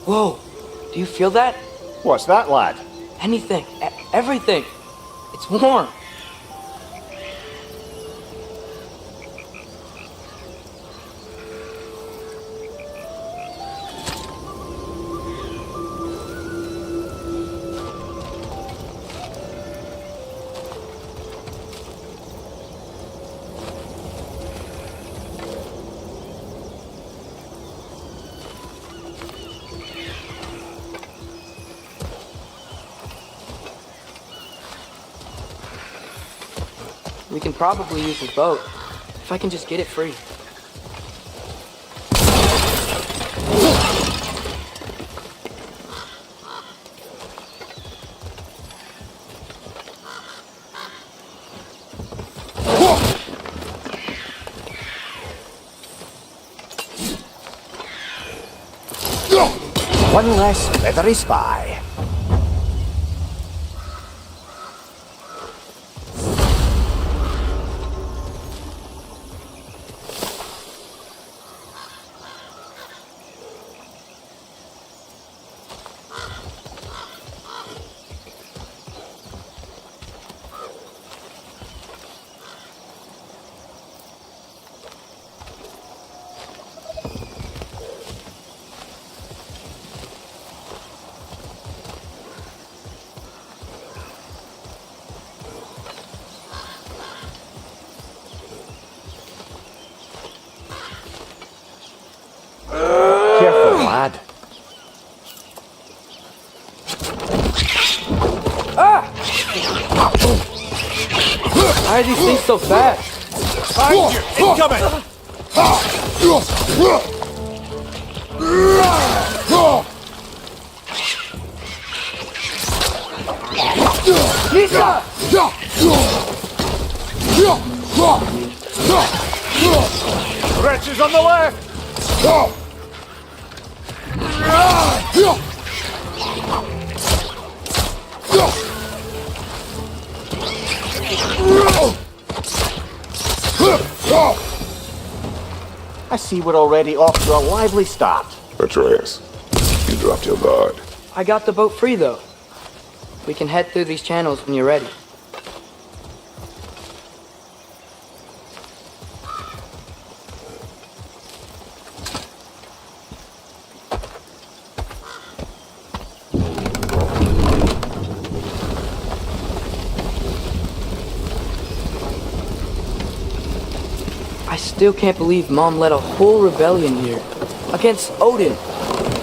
Whoa, do you feel that? What's that, lad? Anything, everything. It's warm. We can probably use the boat, if I can just get it free. One less feathery spy. Careful, lad. Ah! Why are these things so fast? Behind you! Incoming! Lisa! Wretches on the left! I see we're already off to a lively start. Atreus, you dropped your guard. I got the boat free, though. We can head through these channels when you're ready. I still can't believe Mom led a whole rebellion here against Odin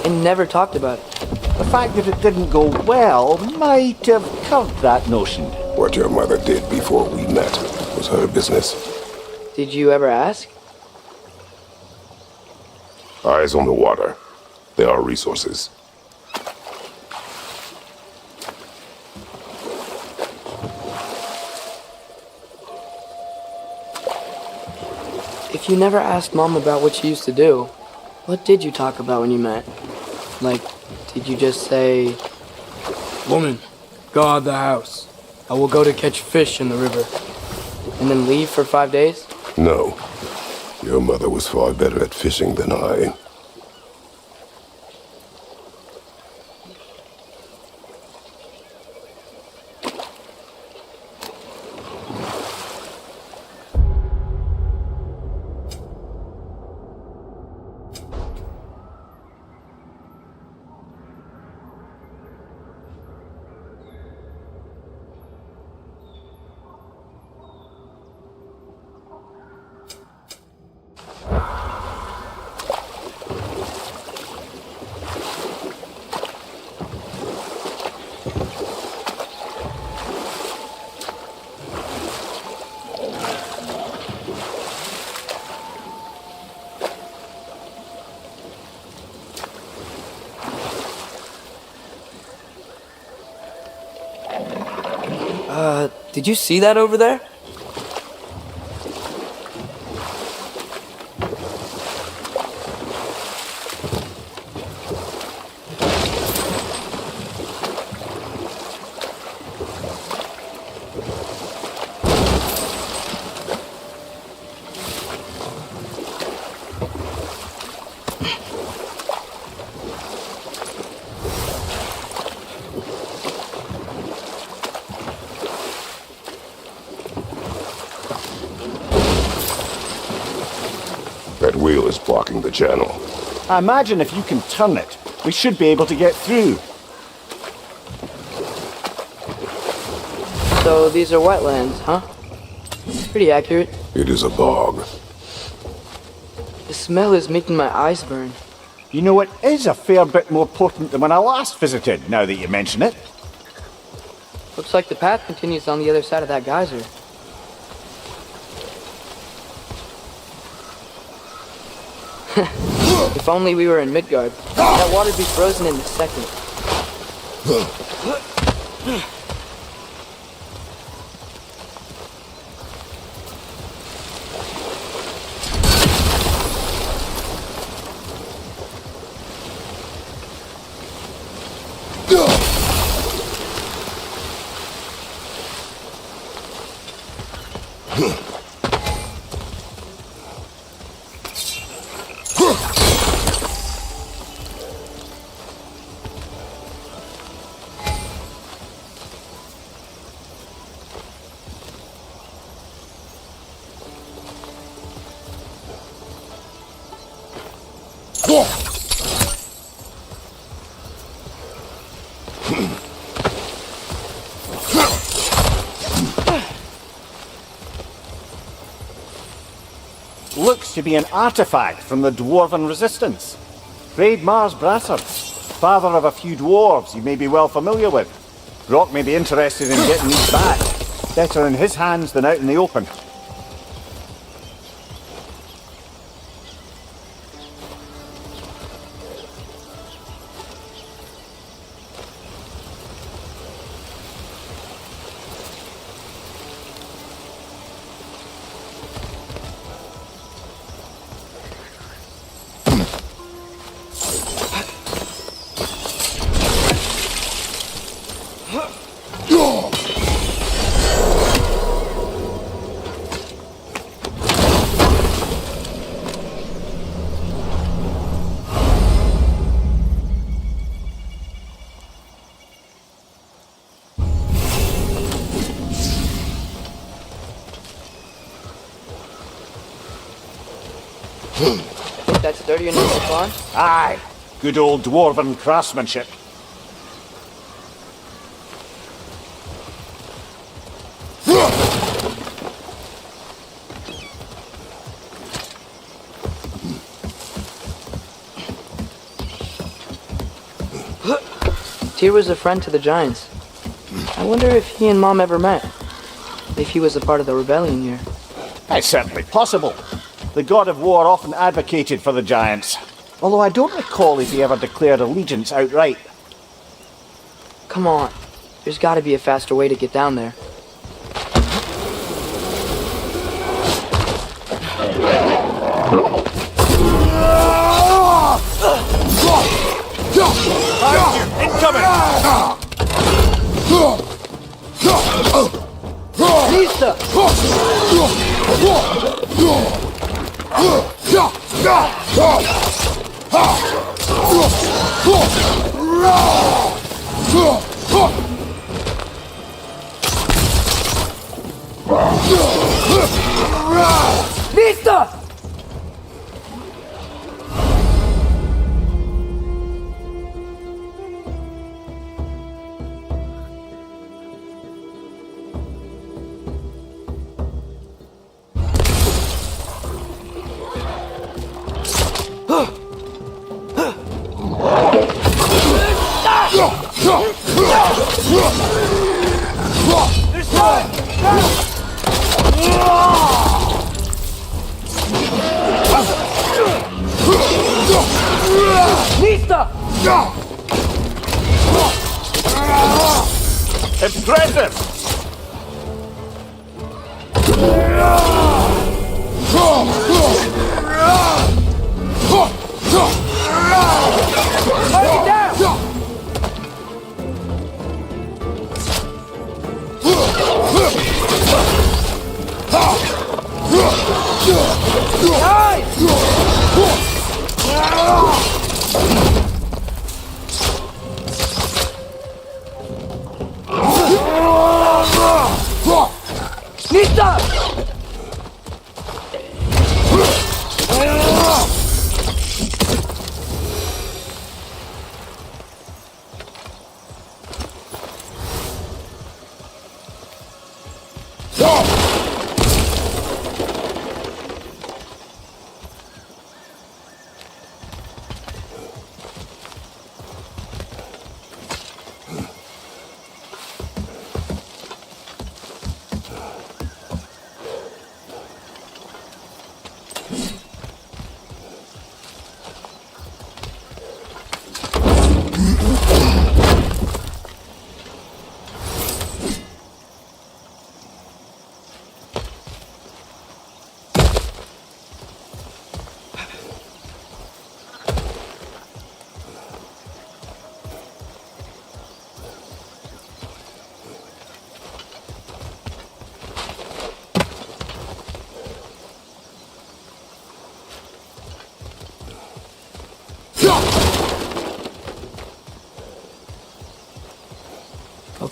and never talked about it. The fact that it didn't go well might have covered that notion. What your mother did before we met was her business. Did you ever ask? Eyes on the water. There are resources. If you never asked Mom about what she used to do, what did you talk about when you met? Like, did you just say, "Woman, guard the house. I will go to catch fish in the river," and then leave for 5 days? No. Your mother was far better at fishing than I. Did you see that over there? That wheel is blocking the channel. I imagine if you can turn it, we should be able to get through. So these are wetlands, huh? Pretty accurate. It is a bog. The smell is making my eyes burn. You know, it is a fair bit more potent than when I last visited, now that you mention it. Looks like the path continues on the other side of that geyser. If only we were in Midgard. That water'd be frozen in a second. Looks to be an artifact from the Dwarven Resistance. Great Mars Brassard, father of a few dwarves you may be well familiar with. Brock may be interested in getting these back. Better in his hands than out in the open. Think that's sturdier than the farm? Aye, good old Dwarven craftsmanship. Tyr was a friend to the Giants. I wonder if he and Mom ever met. If he was a part of the rebellion here. It's certainly possible. The god of war often advocated for the Giants. Although I don't recall if he ever declared allegiance outright. Come on. There's gotta be a faster way to get down there. Incoming! Lisa! Lisa! Impressive!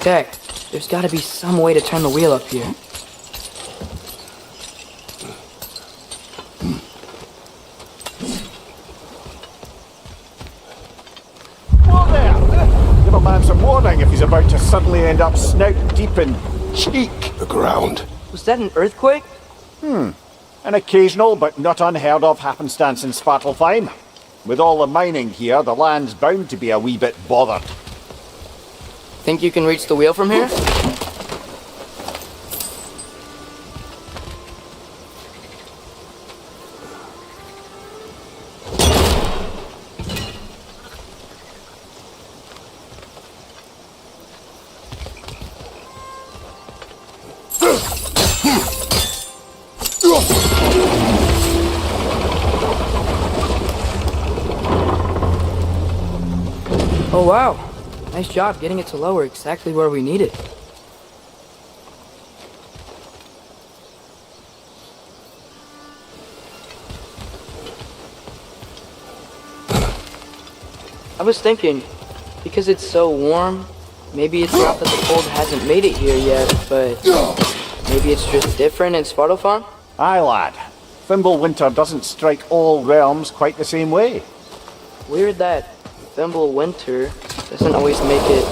Okay, there's gotta be some way to turn the wheel up here. Whoa there! Give a man some warning if he's about to suddenly end up snout deep in cheek. The ground. Was that an earthquake? An occasional but not unheard of happenstance in Svartalfheim. With all the mining here, the land's bound to be a wee bit bothered. Think you can reach the wheel from here? Oh wow, nice job getting it to lower exactly where we need it. I was thinking, because it's so warm, maybe it's not that the cold hasn't made it here yet, but maybe it's just different in Svartalfheim? Aye, lad. Fimbulwinter doesn't strike all realms quite the same way. Weird that Fimbulwinter doesn't always make it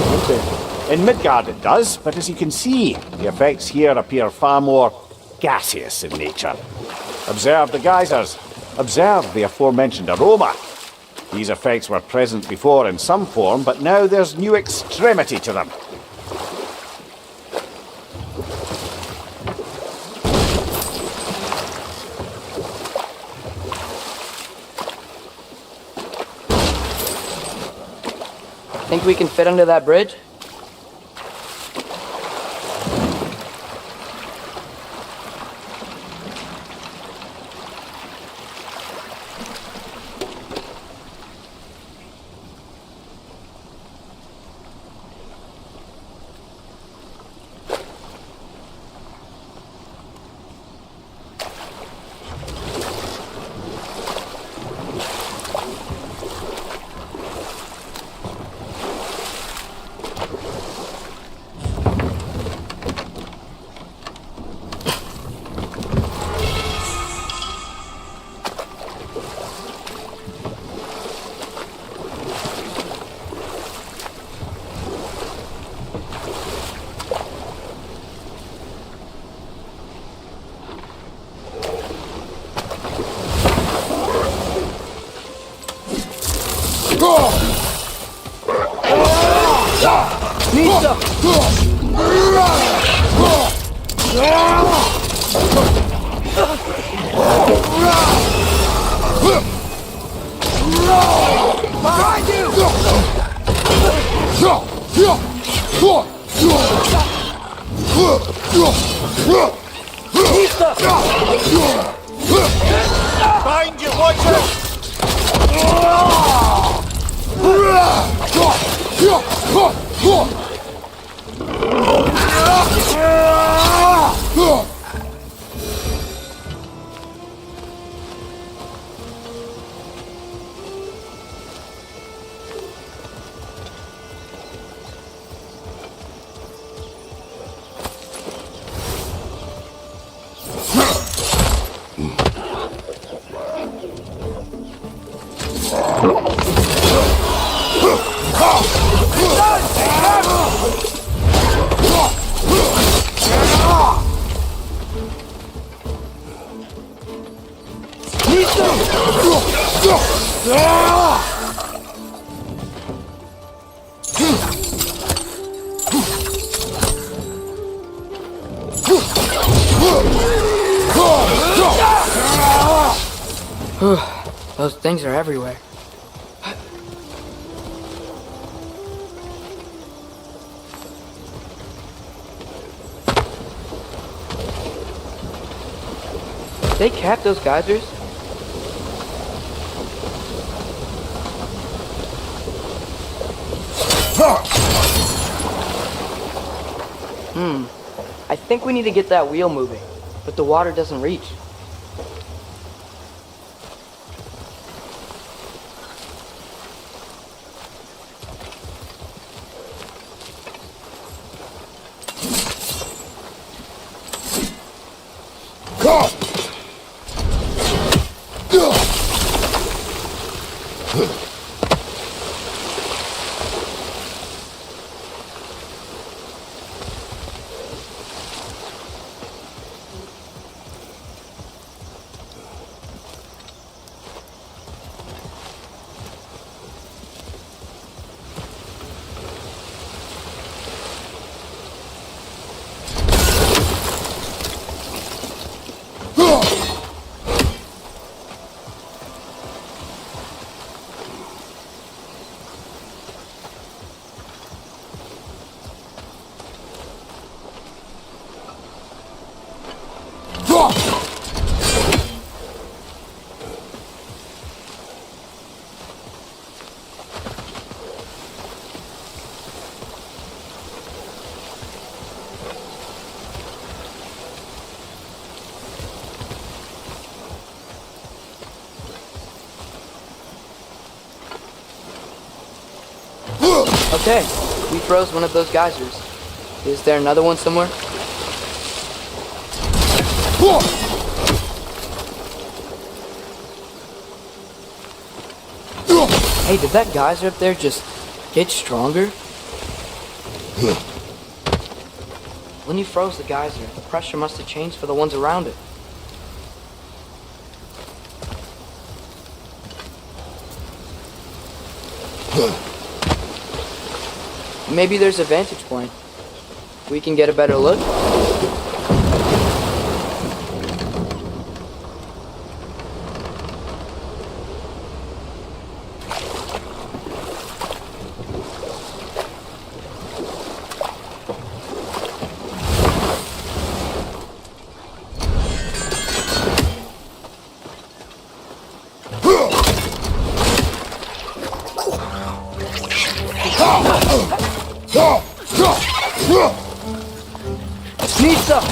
winter. In Midgard it does, but as you can see, the effects here appear far more gaseous in nature. Observe the geysers. Observe the aforementioned aroma. These effects were present before in some form, but now there's new extremity to them. Think we can fit under that bridge? Behind you, watch out! Those things are everywhere. Did they cap those geysers? I think we need to get that wheel moving, but the water doesn't reach. Okay, we froze one of those geysers. Is there another one somewhere? Hey, did that geyser up there just get stronger? When you froze the geyser, the pressure must have changed for the ones around it. Maybe there's a vantage point. We can get a better look. Need some!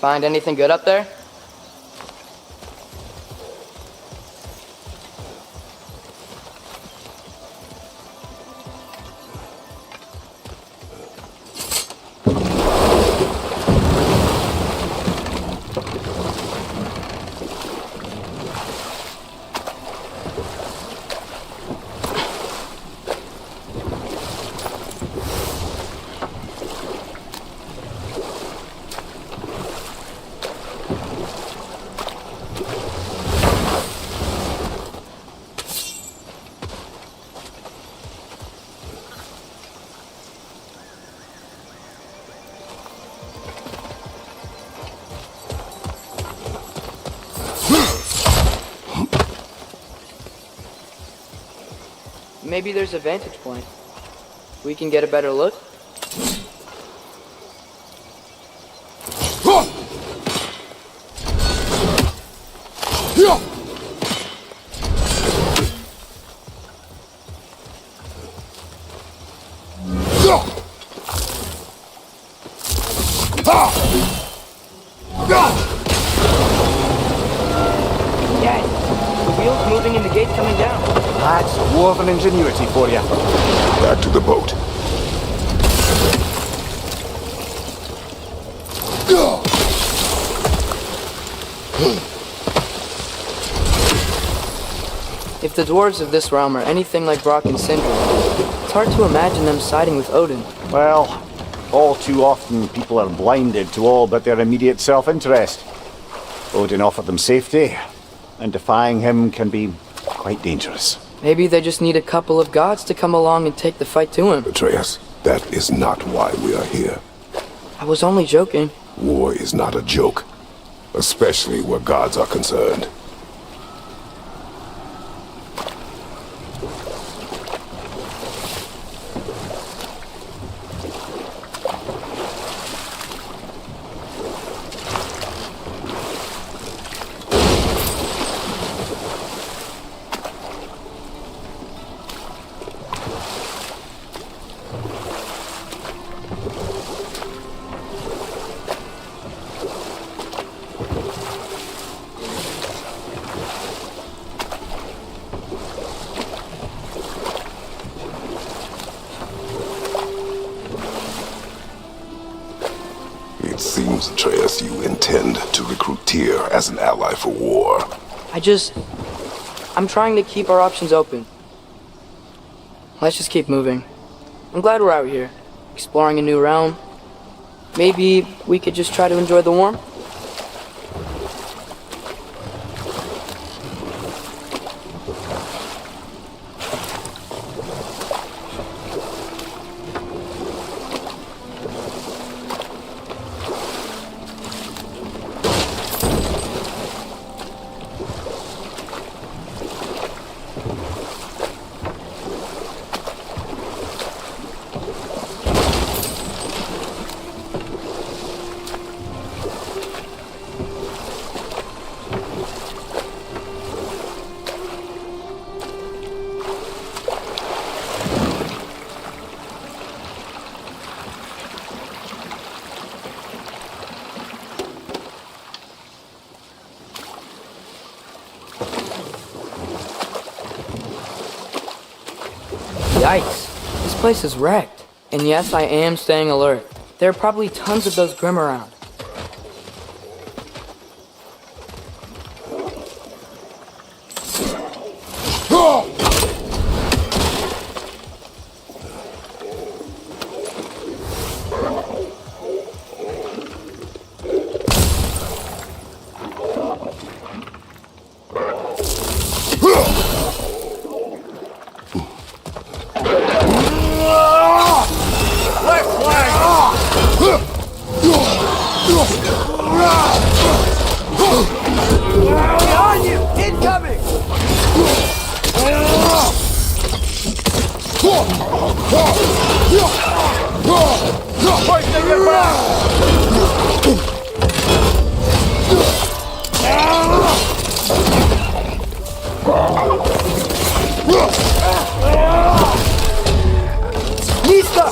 Find anything good up there? maybe there's a vantage point. We can get a better look. Yes, the wheels moving and the gate coming down. That's dwarven ingenuity for you. Back to the boat. If the dwarves of this realm are anything like Brock and Sindri, it's hard to imagine them siding with Odin. Well, all too often people are blinded to all but their immediate self-interest. Odin offered them safety, and defying him can be quite dangerous. Maybe they just need a couple of gods to come along and take the fight to him. Atreus, that is not why we are here. I was only joking. War is not a joke, especially where gods are concerned. It seems, Atreus, you intend to recruit Tyr as an ally for war. I'm trying to keep our options open. Let's just keep moving. I'm glad we're out here, exploring a new realm. Maybe we could just try to enjoy the warmth? Yikes, this place is wrecked. And yes, I am staying alert. There are probably tons of those Grim around. Behind you! Incoming! Hoisting your back! Lista!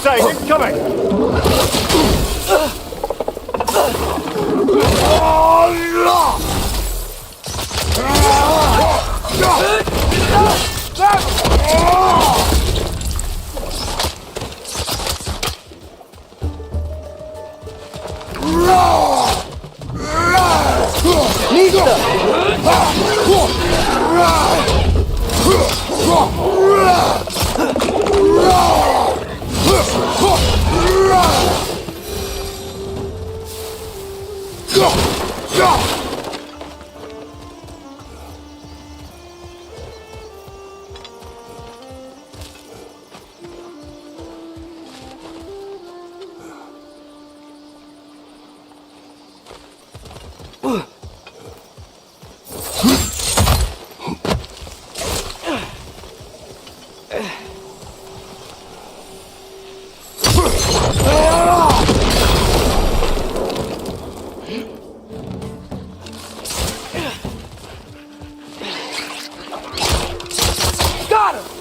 side, incoming! Got him!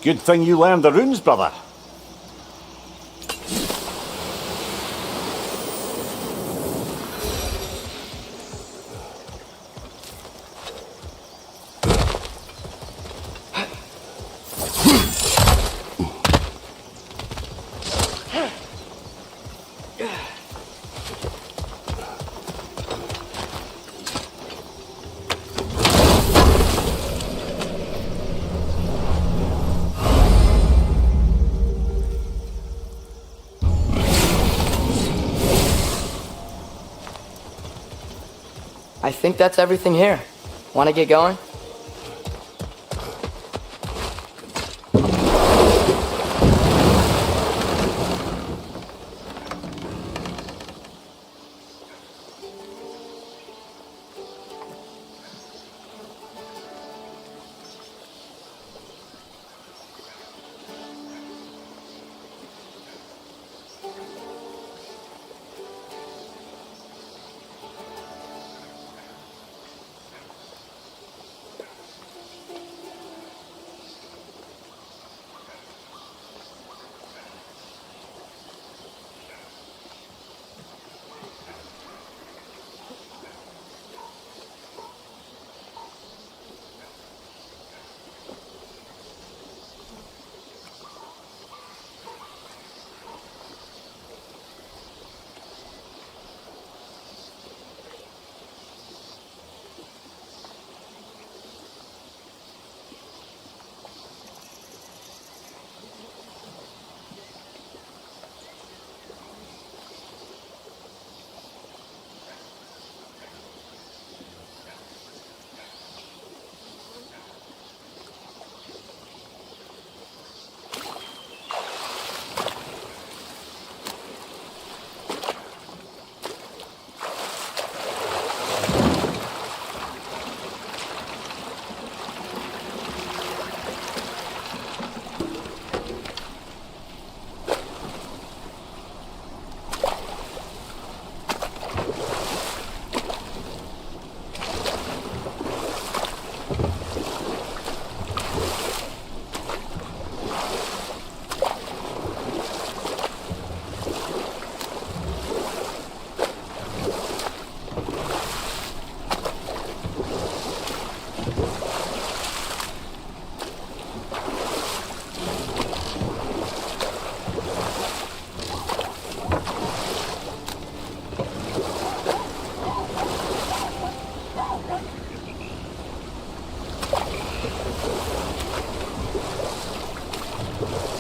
Good thing you learned the runes, brother. I think that's everything here. Want to get going?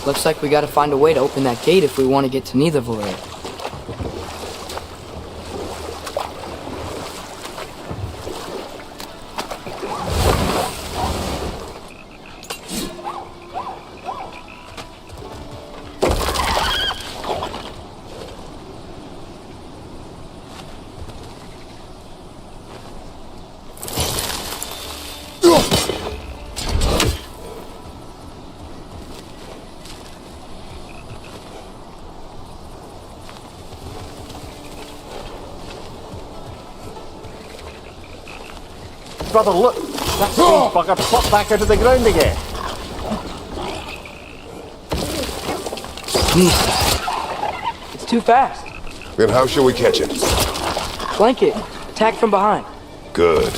Looks like we gotta find a way to open that gate if we want to get to Nidavellir. Brother, look! That strange bugger popped back out of the ground again. It's too fast. Then how shall we catch it? Flank it. Attack from behind. Good.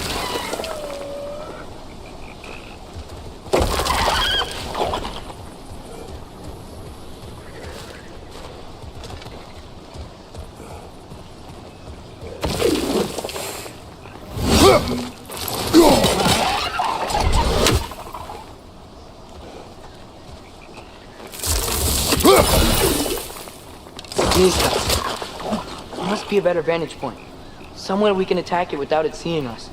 Nista. There must be a better vantage point. Somewhere we can attack it without it seeing us.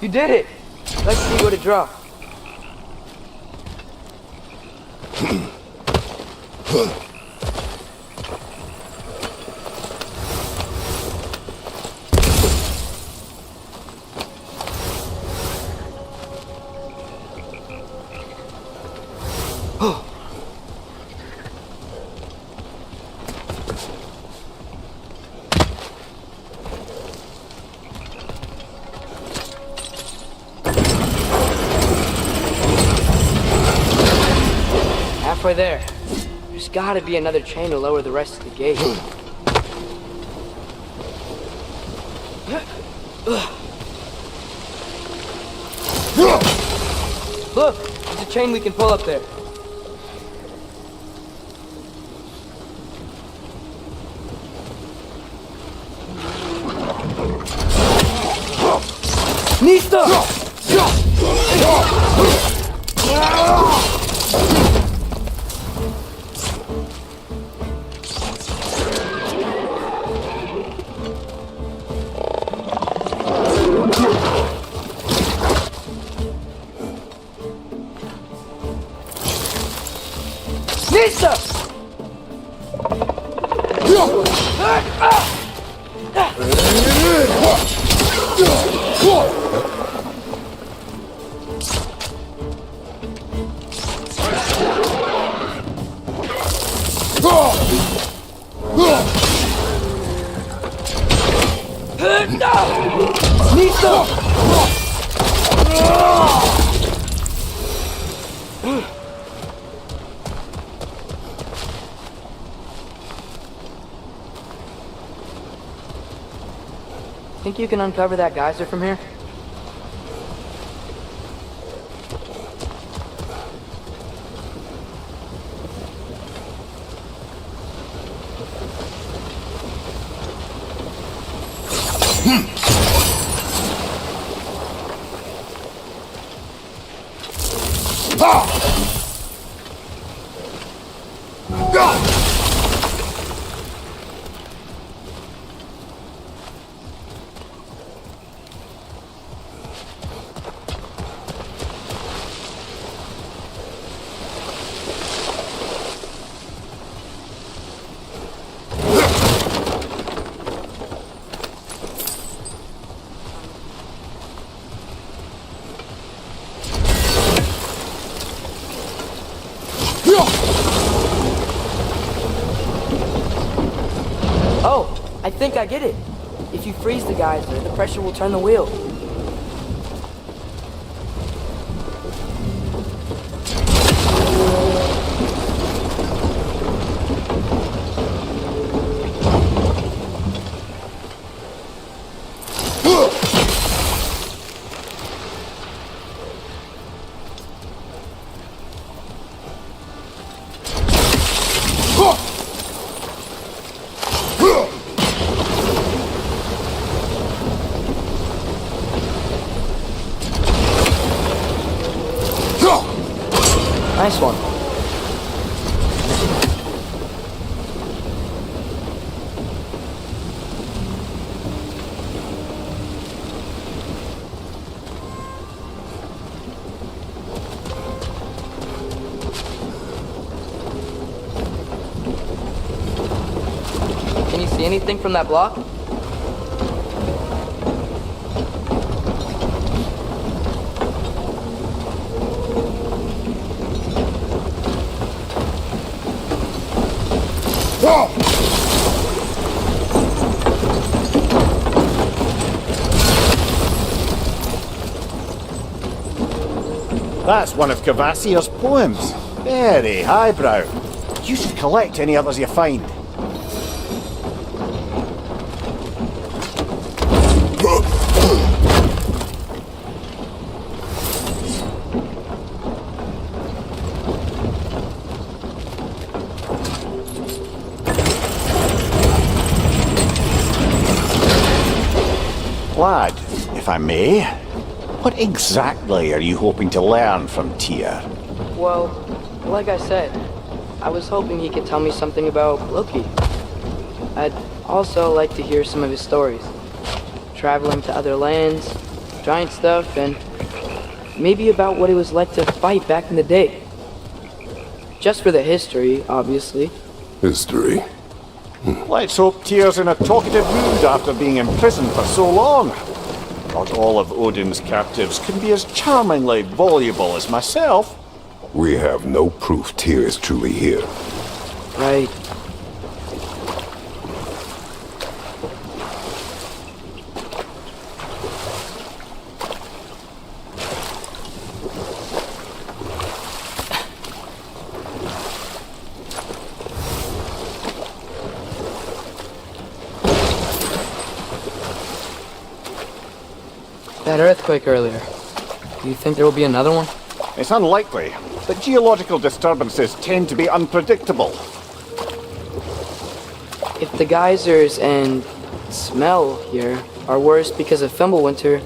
You did it! Let's see what it draws. Halfway there. There's gotta be another chain to lower the rest of the gate. Look! There's a chain we can pull up there. Nista! Nista! Think you can uncover that geyser from here? Oh, I think I get it. If you freeze the geyser, the pressure will turn the wheel. Nice one. Can you see anything from that block? That's one of Cavassier's poems. Very highbrow. You should collect any others you find. Lad, if I may, what exactly are you hoping to learn from Tyr? Well, like I said, I was hoping he could tell me something about Loki. I'd also like to hear some of his stories. Traveling to other lands, giant stuff, and maybe about what it was like to fight back in the day. Just for the history, obviously. History. Let's hope Tyr's in a talkative mood after being imprisoned for so long. Not all of Odin's captives can be as charmingly voluble as myself. We have no proof Tyr is truly here. Right. That earthquake earlier. Do you think there will be another one? It's unlikely, but geological disturbances tend to be unpredictable. If the geysers and smell here are worse because of Fimbulwinter,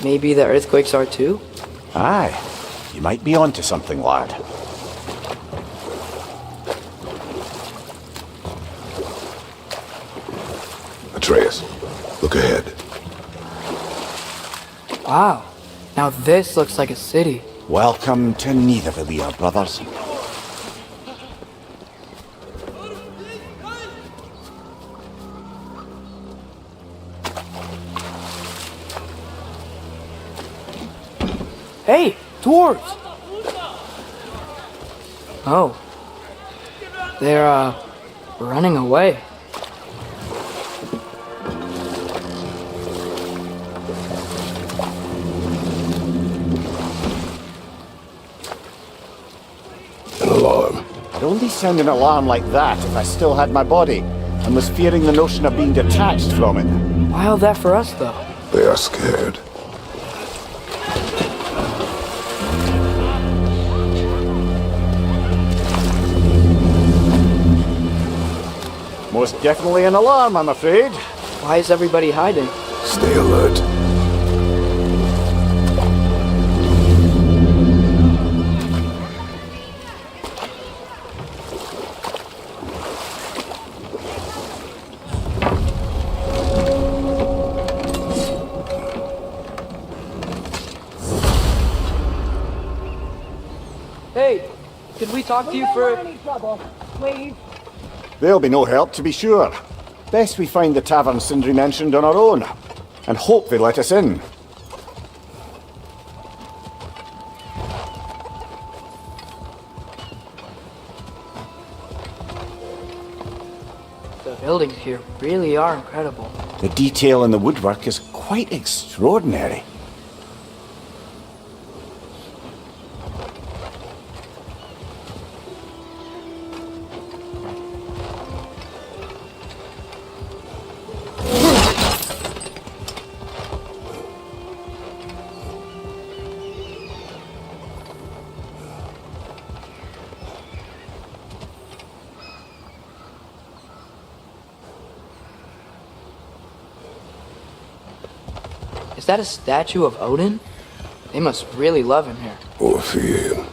maybe the earthquakes are too? Aye, you might be onto something, lad. Atreus, look ahead. Wow. Now this looks like a city. Welcome to Nidavellir, brothers. Hey, dwarves! Oh. They're, running away. An alarm. I'd only sound an alarm like that if I still had my body, and was fearing the notion of being detached from it. Why all that for us, though? They are scared. Most definitely an alarm, I'm afraid. Why is everybody hiding? Stay alert. Hey, could we talk to you for... Any trouble, please? There'll be no help, to be sure. Best we find the tavern Sindri mentioned on our own, and hope they let us in. The buildings here really are incredible. The detail in the woodwork is quite extraordinary. Is that a statue of Odin? They must really love him here. Or fear him.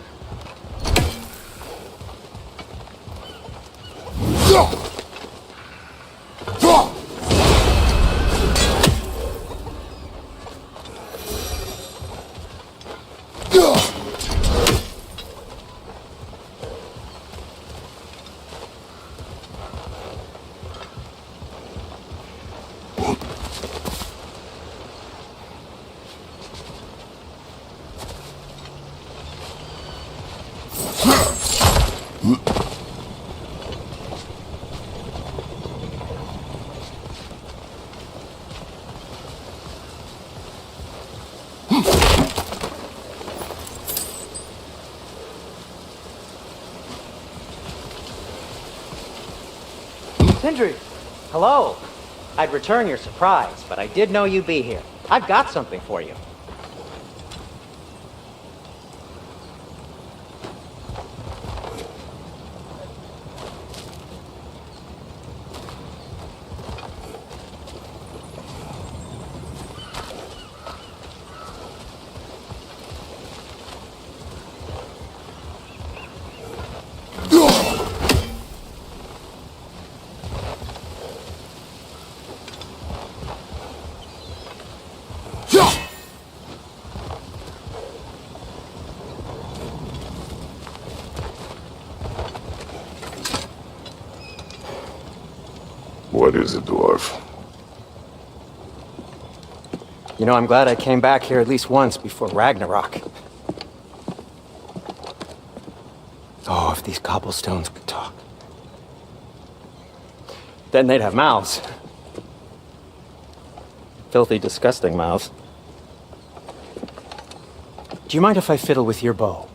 Sindri! Hello. I'd return your surprise, but I did know you'd be here. I've got something for you. What is it, dwarf? You know, I'm glad I came back here at least once before Ragnarok. Oh, if these cobblestones could talk. Then they'd have mouths. Filthy, disgusting mouths. Do you mind if I fiddle with your bow?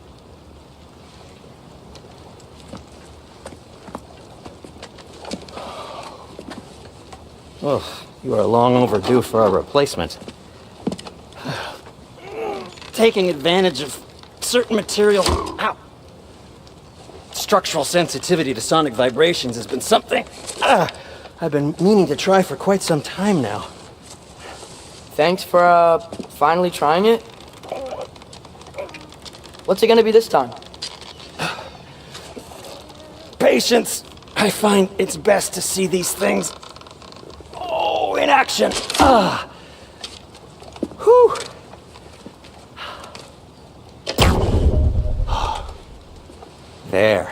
Oh, you are long overdue for a replacement. Taking advantage of certain material... Ow! Structural sensitivity to sonic vibrations has been something I've been meaning to try for quite some time now. Thanks for, finally trying it. What's it gonna be this time? Patience! I find it's best to see these things... in action! Whew! There.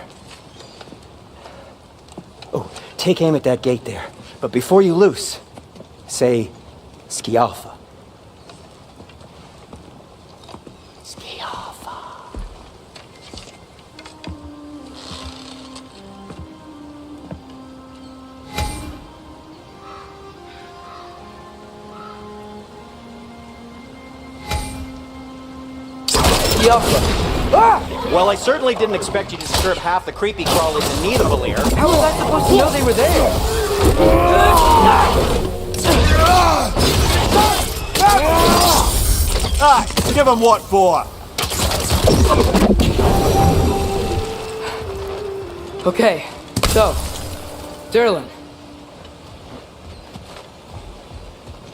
Oh, take aim at that gate there. But before you loose, say, Ski Alpha. Ski Alpha. Well, I certainly didn't expect you to disturb half the creepy crawlies in Nidavellir. How was I supposed to know they were there? Give him what for? Okay, so, Durlin.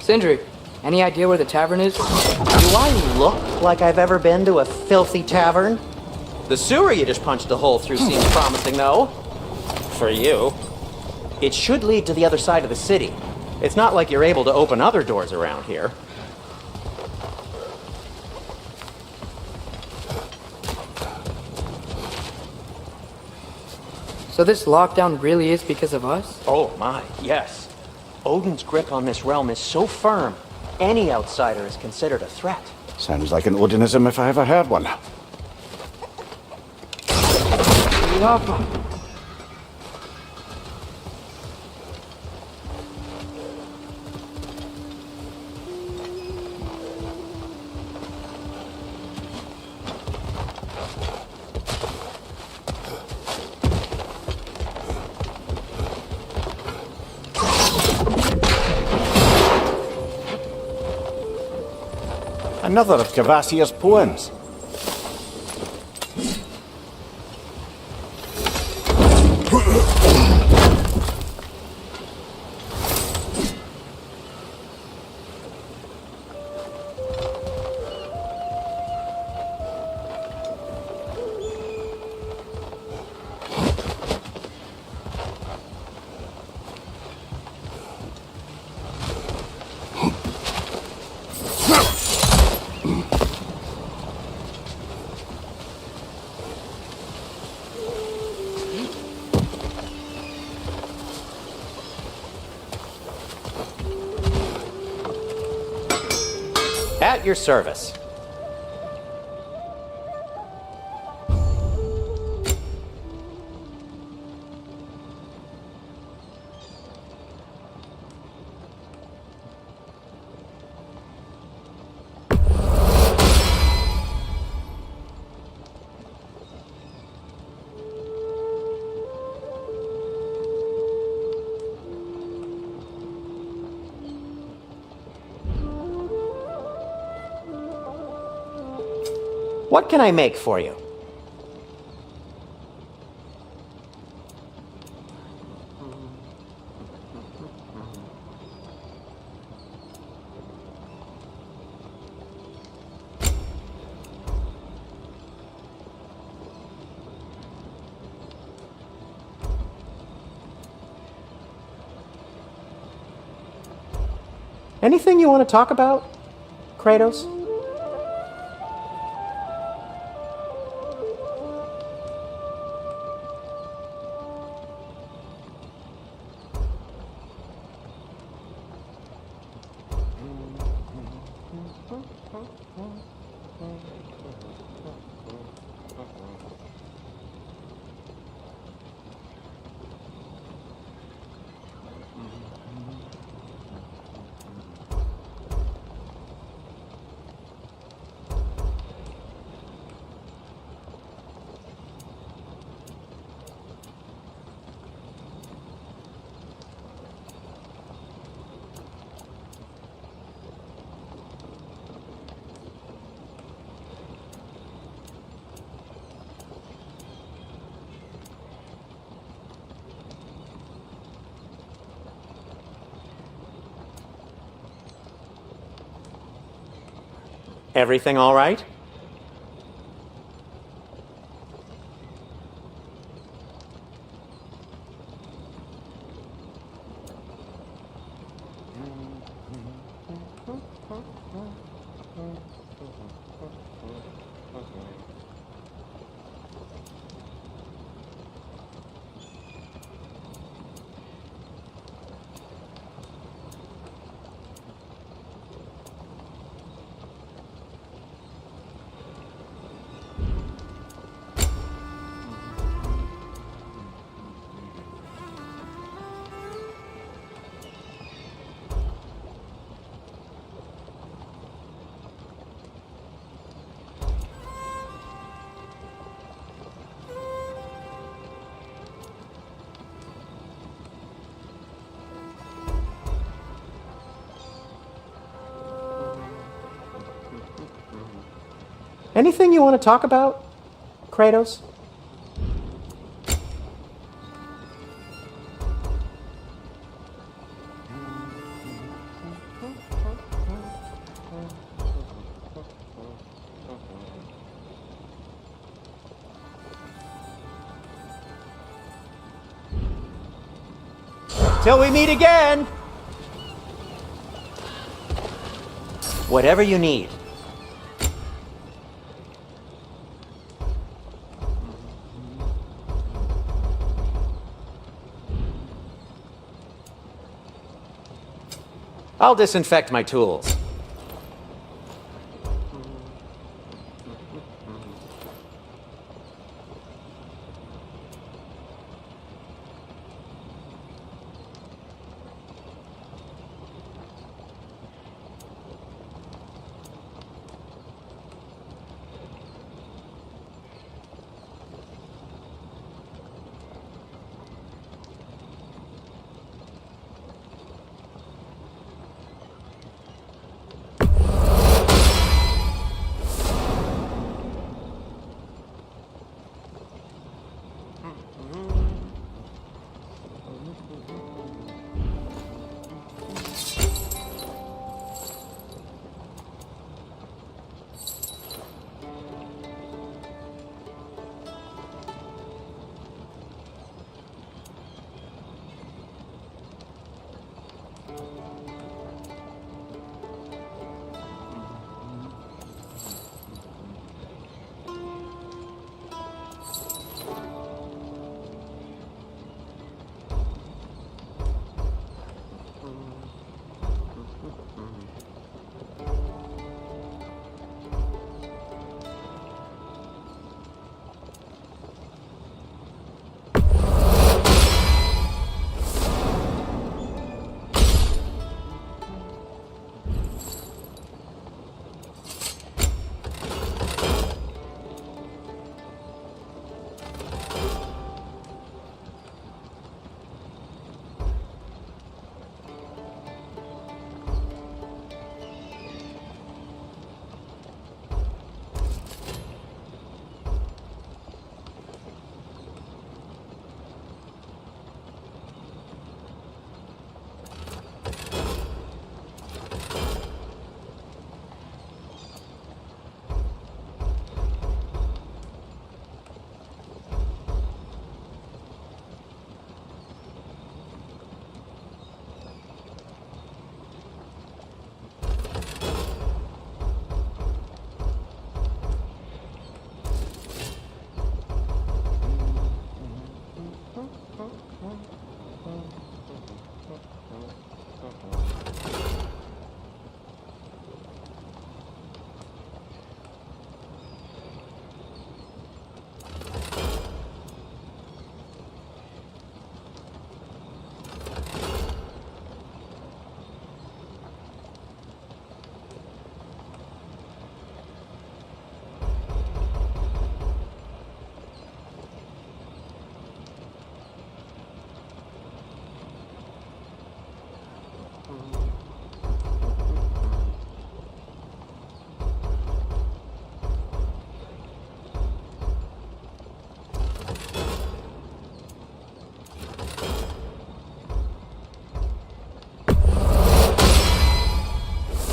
Sindri, any idea where the tavern is? Do I look like I've ever been to a filthy tavern? The sewer you just punched a hole through seems promising, though. For you. It should lead to the other side of the city. It's not like you're able to open other doors around here. So this lockdown really is because of us? Oh my, yes. Odin's grip on this realm is so firm, any outsider is considered a threat. Sounds like an Odinism if I ever heard one. Another of Kvasir's poems. At your service. What can I make for you? Anything you want to talk about, Kratos? Everything all right? Anything you want to talk about, Kratos? Till we meet again! Whatever you need. I'll disinfect my tools.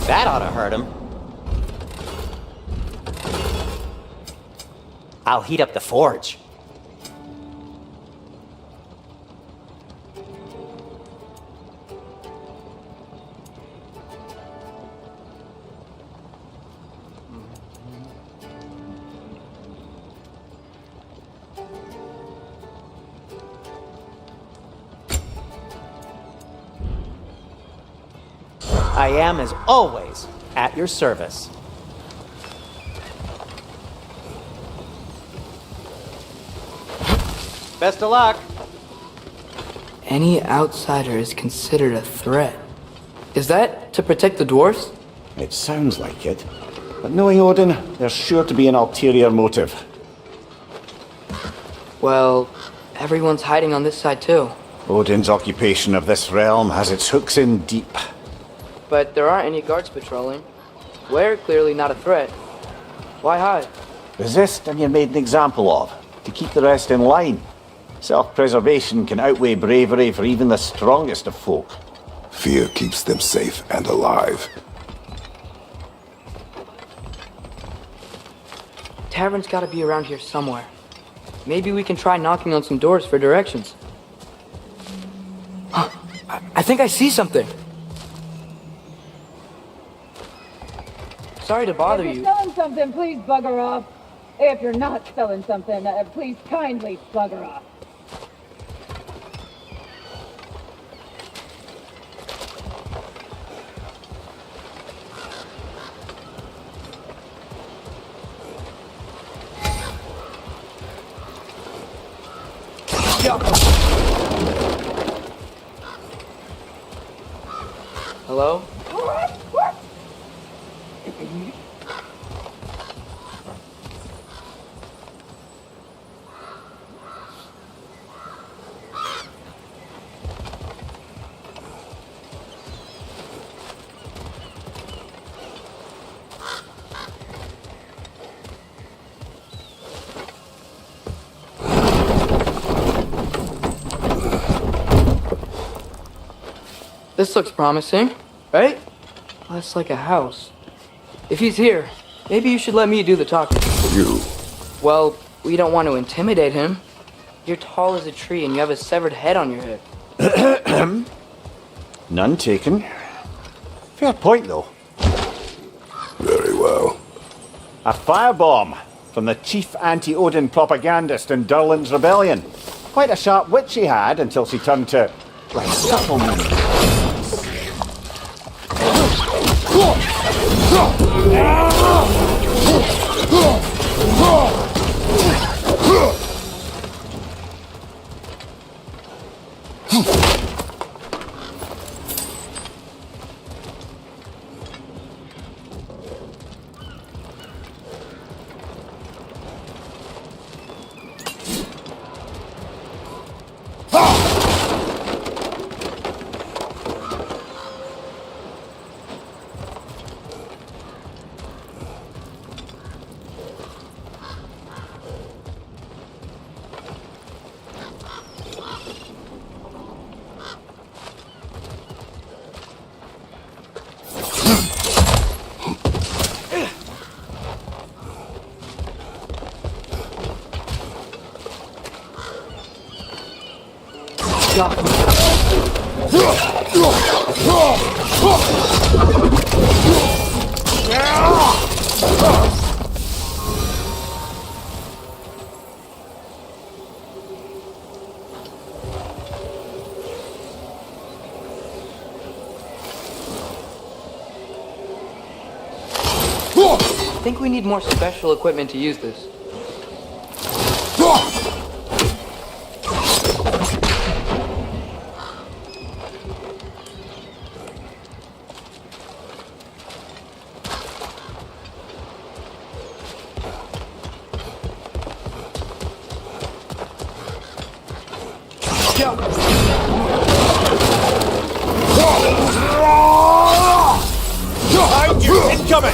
That ought to hurt him. I'll heat up the forge. I am, as always, at your service. Best of luck. Any outsider is considered a threat. Is that to protect the dwarfs? It sounds like it. But knowing Odin, there's sure to be an ulterior motive. Well, everyone's hiding on this side too. Odin's occupation of this realm has its hooks in deep. But there aren't any guards patrolling. We're clearly not a threat. Why hide? Resist and you're made an example of, to keep the rest in line. Self-preservation can outweigh bravery for even the strongest of folk. Fear keeps them safe and alive. Tavern's gotta be around here somewhere. Maybe we can try knocking on some doors for directions. Huh, I think I see something. Sorry to bother If you. you're selling something, please bugger off. If you're not selling something, please kindly bugger off. Hello? This looks promising, right? That's like a house. If he's here, maybe you should let me do the talking. You. Well, we don't want to intimidate him. You're tall as a tree and you have a severed head on your head. None taken. Fair point, though. Very well. A firebomb from the chief anti-Odin propagandist in Durlin's rebellion. Quite a sharp wit she had until she turned to, like, subtle meaning. I think we need more special equipment to use this. Behind you! Incoming!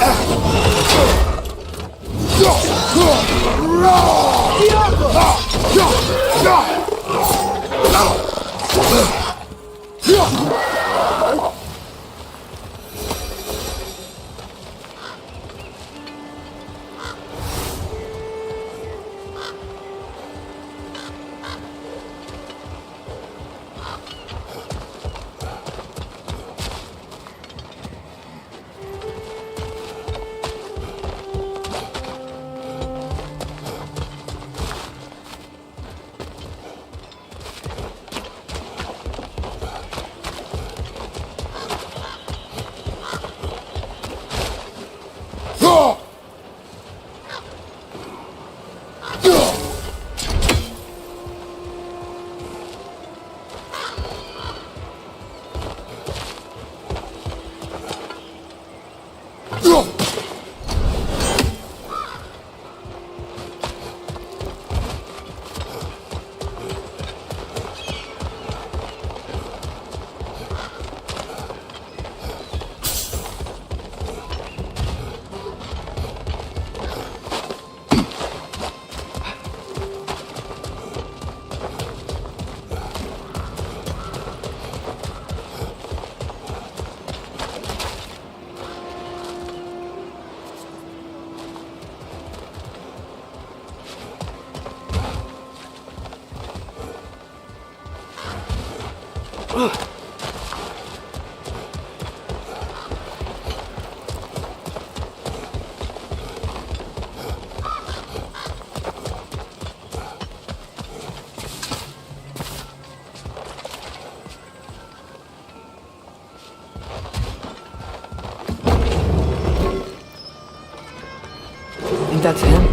Think that's him?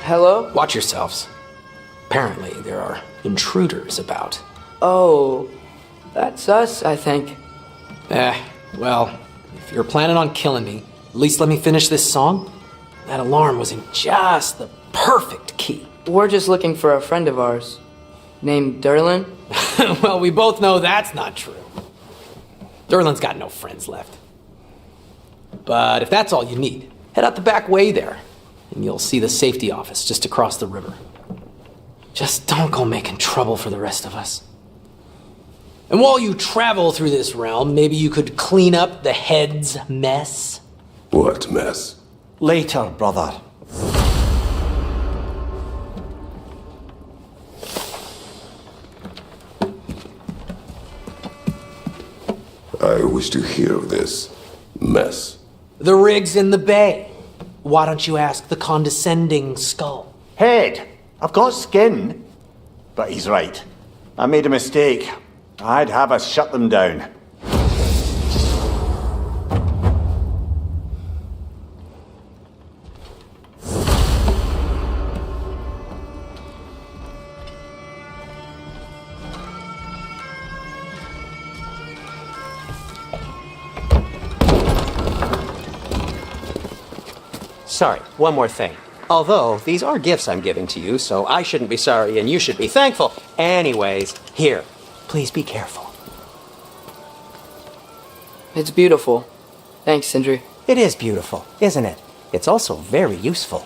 Hello? Watch yourselves. Apparently, there are intruders about. Oh, that's us, I think. Well, if you're planning on killing me, at least let me finish this song. That alarm was in just the perfect key. We're just looking for a friend of ours named Derlin. Well, we both know that's not true. Derlin's got no friends left. But if that's all you need, head out the back way there, and you'll see the safety office just across the river. Just don't go making trouble for the rest of us. And while you travel through this realm, maybe you could clean up the head's mess? What mess? Later, brother. I wish to hear of this mess. The rig's in the bay. Why don't you ask the condescending skull? Head, I've got skin. But he's right. I made a mistake. I'd have us shut them down. Sorry, one more thing. Although, these are gifts I'm giving to you, so I shouldn't be sorry and you should be thankful. Anyways, here, please be careful. It's beautiful. Thanks, Sindri. It is beautiful, isn't it? It's also very useful.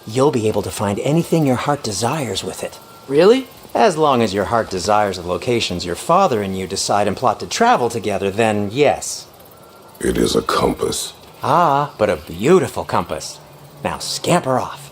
You'll be able to find anything your heart desires with it. Really? As long as your heart desires the locations your father and you decide and plot to travel together, then yes. It is a compass. Ah, but a beautiful compass. Now scamper off.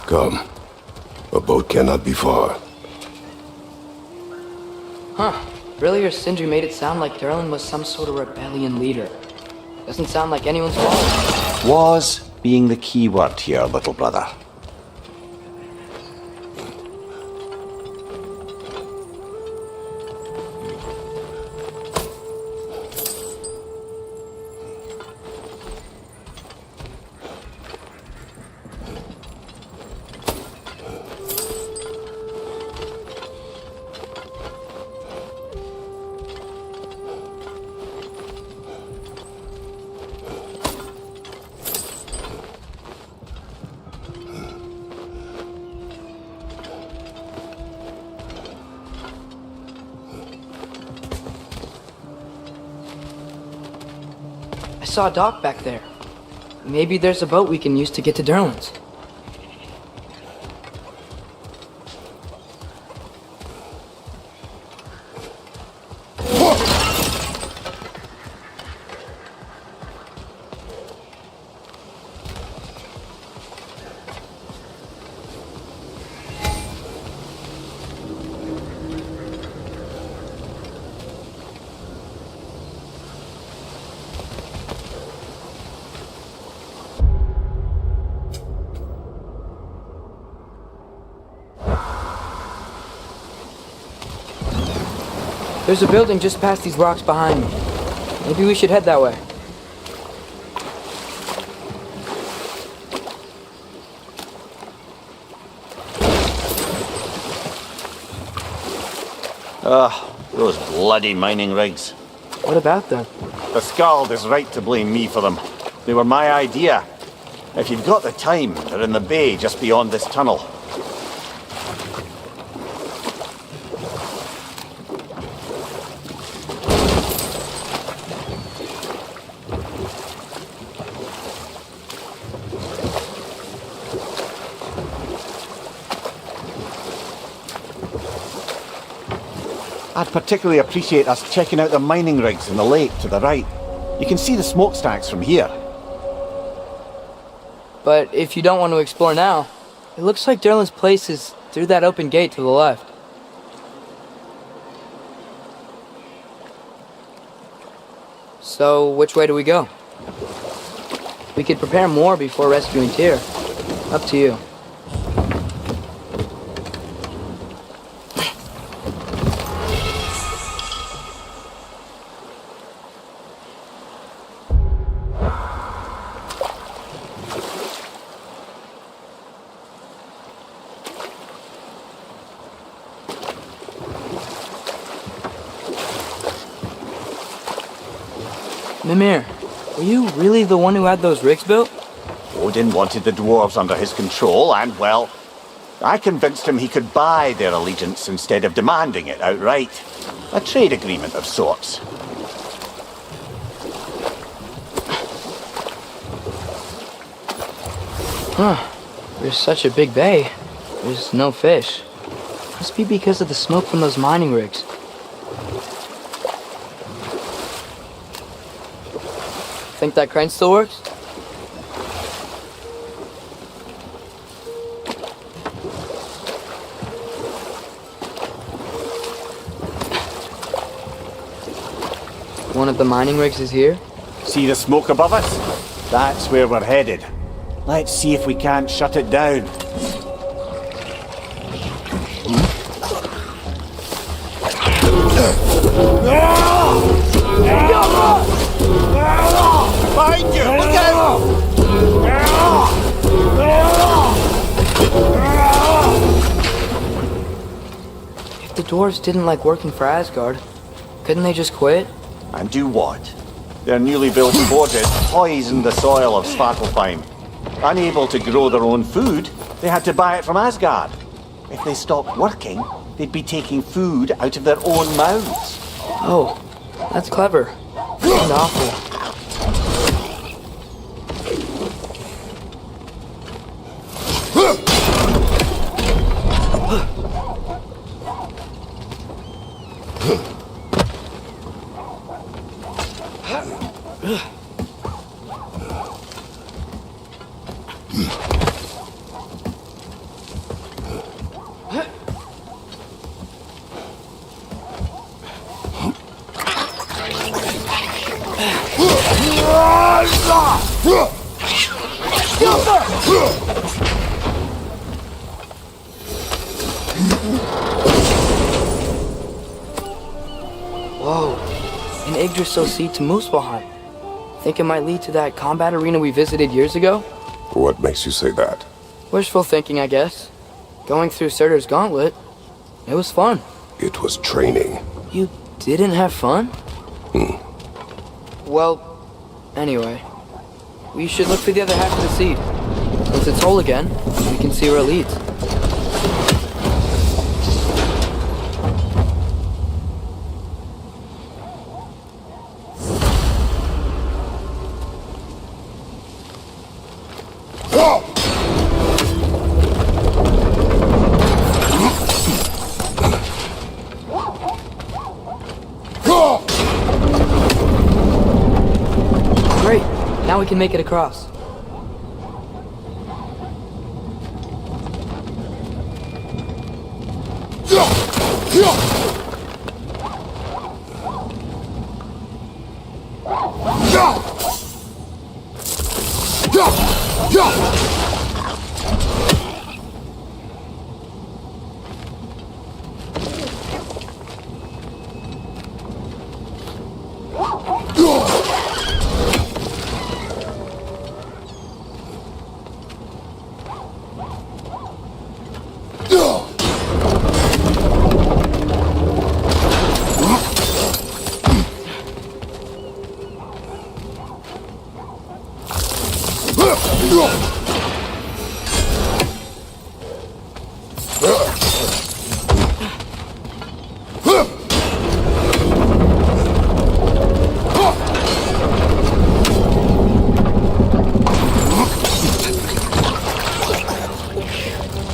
Come. A boat cannot be far. Earlier, Sindri made it sound like Durlin was some sort of rebellion leader. Doesn't sound like anyone's fault. Was being the key word here, little brother. I saw a dock back there. Maybe there's a boat we can use to get to Durlin's. There's a building just past these rocks behind me. Maybe we should head that way. Those bloody mining rigs. What about them? The Skald is right to blame me for them. They were my idea. If you've got the time, they're in the bay just beyond this tunnel. I'd particularly appreciate us checking out the mining rigs in the lake to the right. You can see the smokestacks from here. But if you don't want to explore now, it looks like Durlin's place is through that open gate to the left. So, which way do we go? We could prepare more before rescuing Tyr. Up to you. Mimir, were you really the one who had those rigs built? Odin wanted the dwarves under his control, and, well, I convinced him he could buy their allegiance instead of demanding it outright. A trade agreement of sorts. There's such a big bay. There's no fish. Must be because of the smoke from those mining rigs. Think that crane still works? One of the mining rigs is here? See the smoke above us? That's where we're headed. Let's see if we can't shut it down. Behind you! Look out! If the dwarves didn't like working for Asgard, couldn't they just quit? And do what? Their newly built forges poisoned the soil of Svartalfheim. Unable to grow their own food, they had to buy it from Asgard. If they stopped working, they'd be taking food out of their own mouths. Oh, that's clever. And awful. Whoa, an Yggdrasil seed to Muspelheim. Think it might lead to that combat arena we visited years ago? What makes you say that? Wishful thinking, I guess. Going through Surtur's gauntlet, it was fun. It was training. You didn't have fun? Well, anyway, we should look for the other half of the seed. Once it's whole again, we can see where it leads. Great, now we can make it across.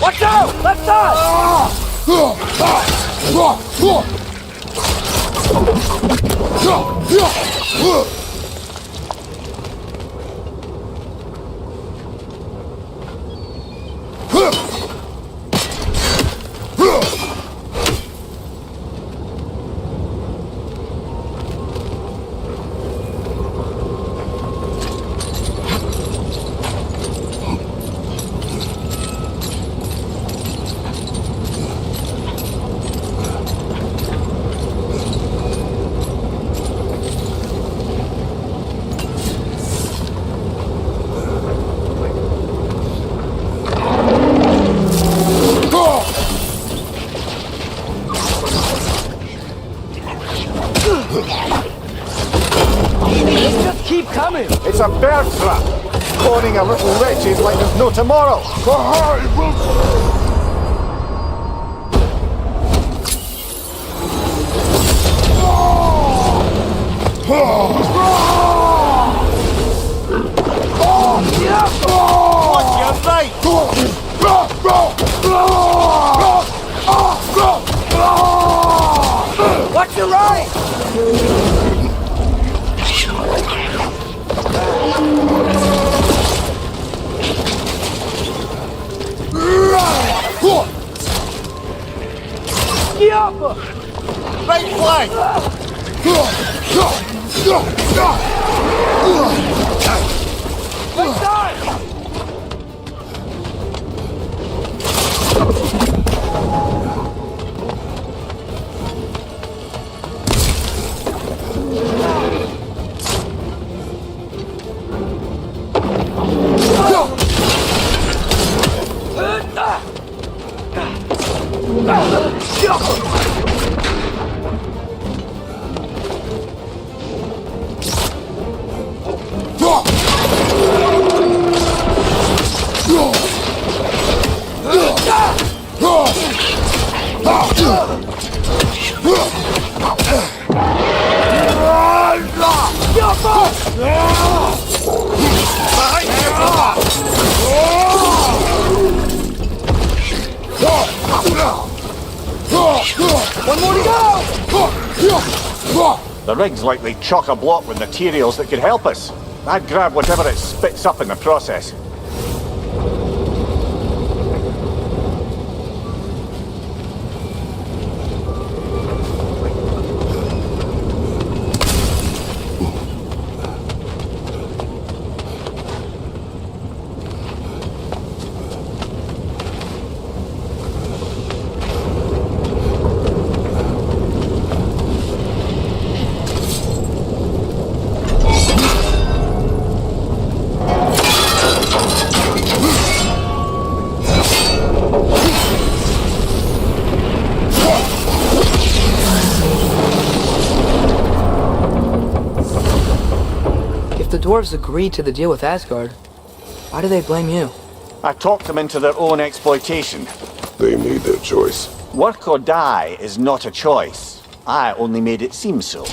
Watch out! Left side! Just keep coming! It's a bear trap! Cloning a little wretches like there's no tomorrow! What's your right? Watch your right! Right flank! Left side! One more to go! The rig's likely chock-a-block with materials that could help us. I'd grab whatever it spits up in the process. dwarves agreed to the deal with Asgard, why do they blame you? I talked them into their own exploitation. They made their choice. Work or die is not a choice. I only made it seem so.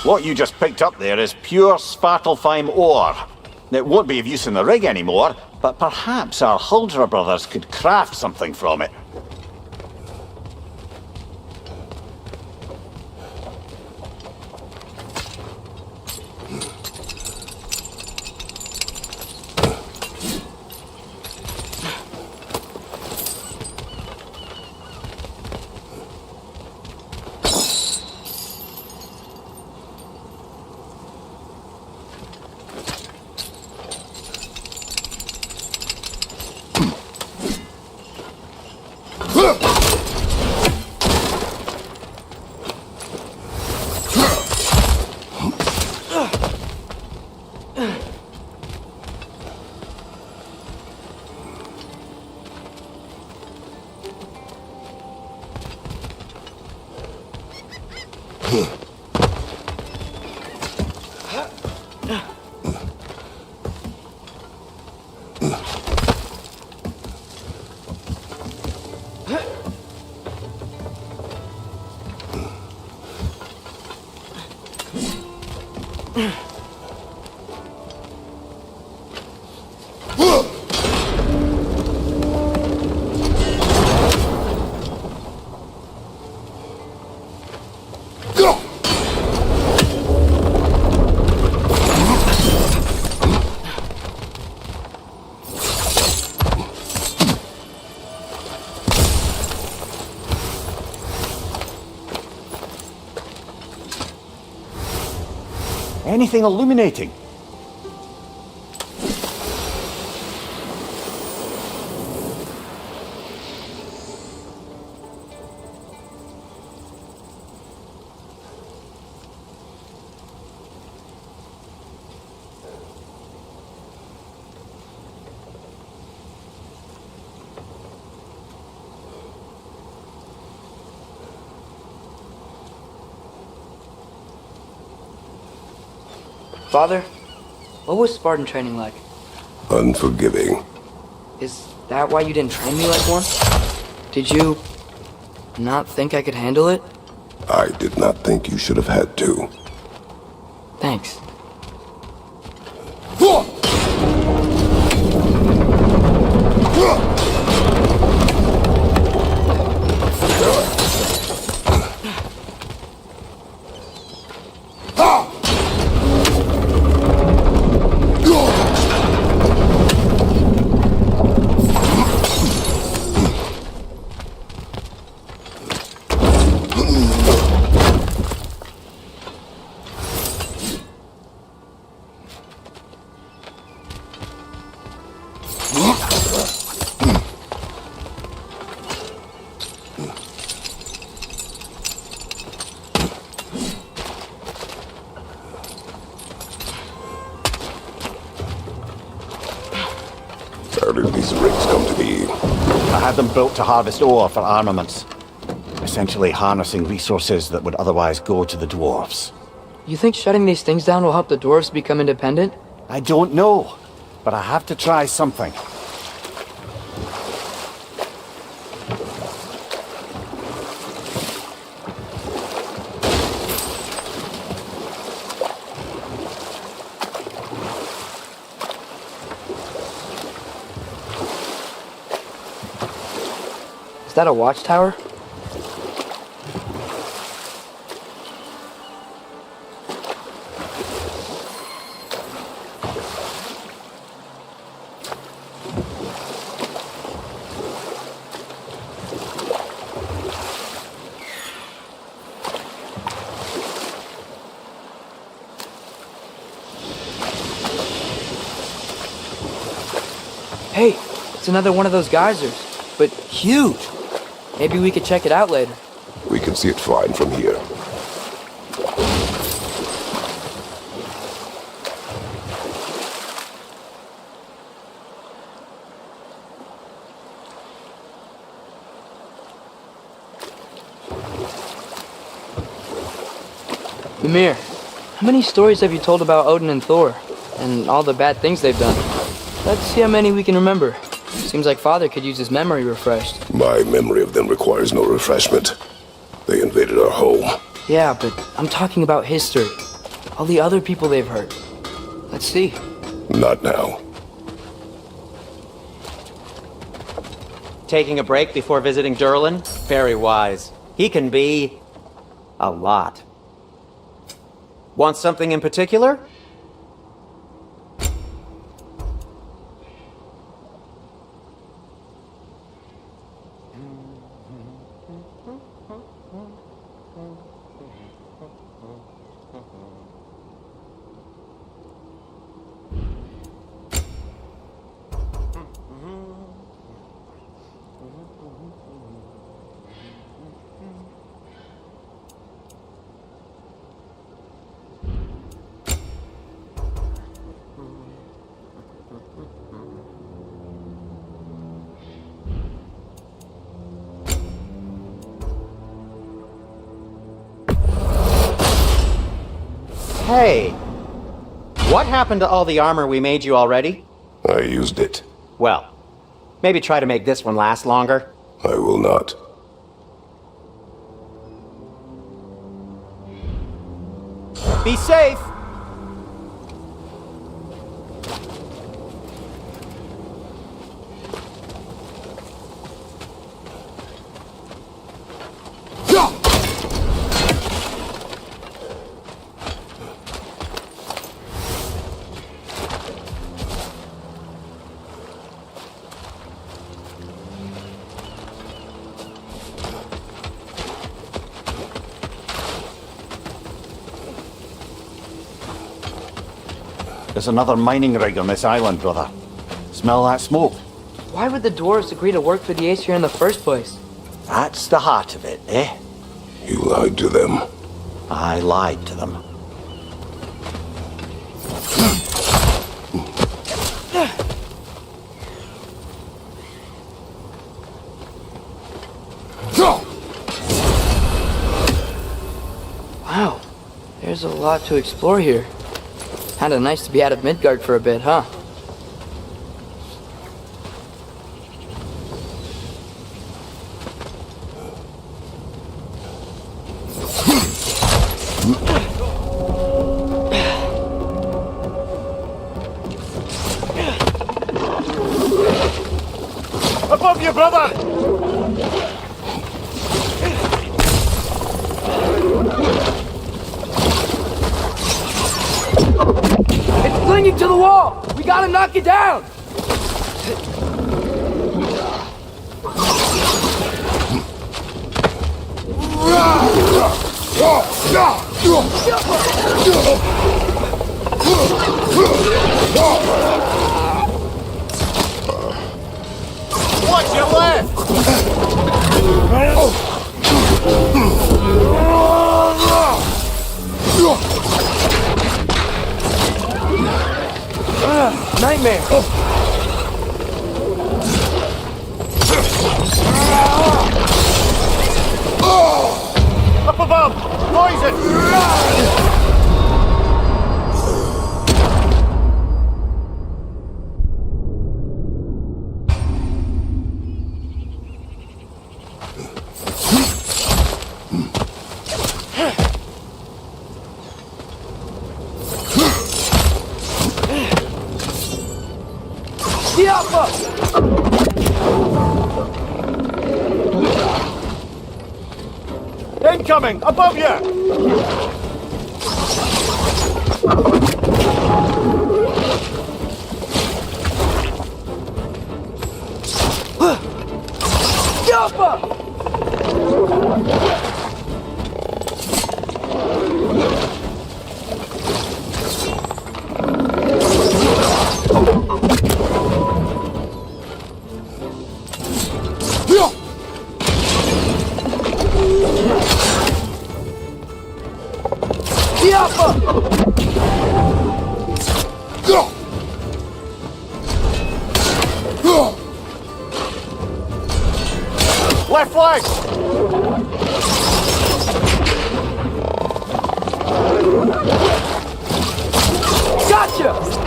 What you just picked up there is pure Svartalfheim ore. It won't be of use in the rig anymore, but perhaps our Huldra brothers could craft something from it. Anything illuminating? Father, what was Spartan training like? Unforgiving. Is that why you didn't train me like one? Did you not think I could handle it? I did not think you should have had to. Thanks. How did these rigs come to be? I had them built to harvest ore for armaments. Essentially harnessing resources that would otherwise go to the dwarves. You think shutting these things down will help the dwarves become independent? I don't know, but I have to try something. Is that a watchtower? Hey, it's another one of those geysers, but huge. Maybe we could check it out later. We can see it fine from here. Mimir, How many stories have you told about Odin and Thor? And all the bad things they've done? Let's see how many we can remember. Seems like Father could use his memory refreshed. My memory of them requires no refreshment. They invaded our home. Yeah, but I'm talking about history. All the other people they've hurt. Let's see. Not now. Taking a break before visiting Durlin? Very wise. He can be... a lot. Want something in particular? Hey, what happened to all the armor we made you already? I used it. Well, maybe try to make this one last longer. I will not. Be safe! There's another mining rig on this island, brother. Smell that smoke? Why would the dwarves agree to work for the Aesir in the first place? That's the heart of it, eh? You lied to them. I lied to them. Wow, there's a lot to explore here. Kinda nice to be out of Midgard for a bit, huh? Above you, brother! It's clinging to the wall! We gotta knock it down! Watch your left! Nightmare! Up above! Poison! Incoming! Above you! Left flank! Gotcha!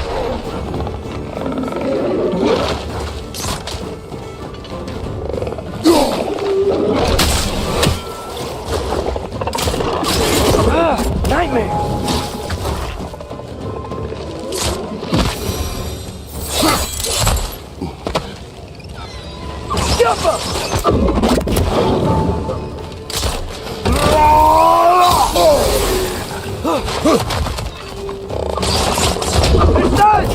Nightmare! It's done!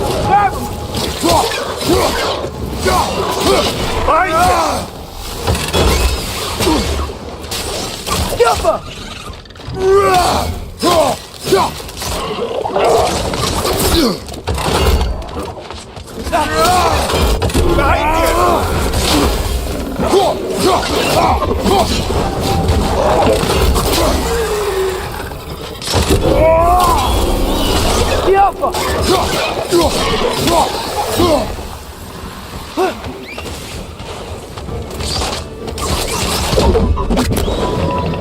Grab him! Skipper!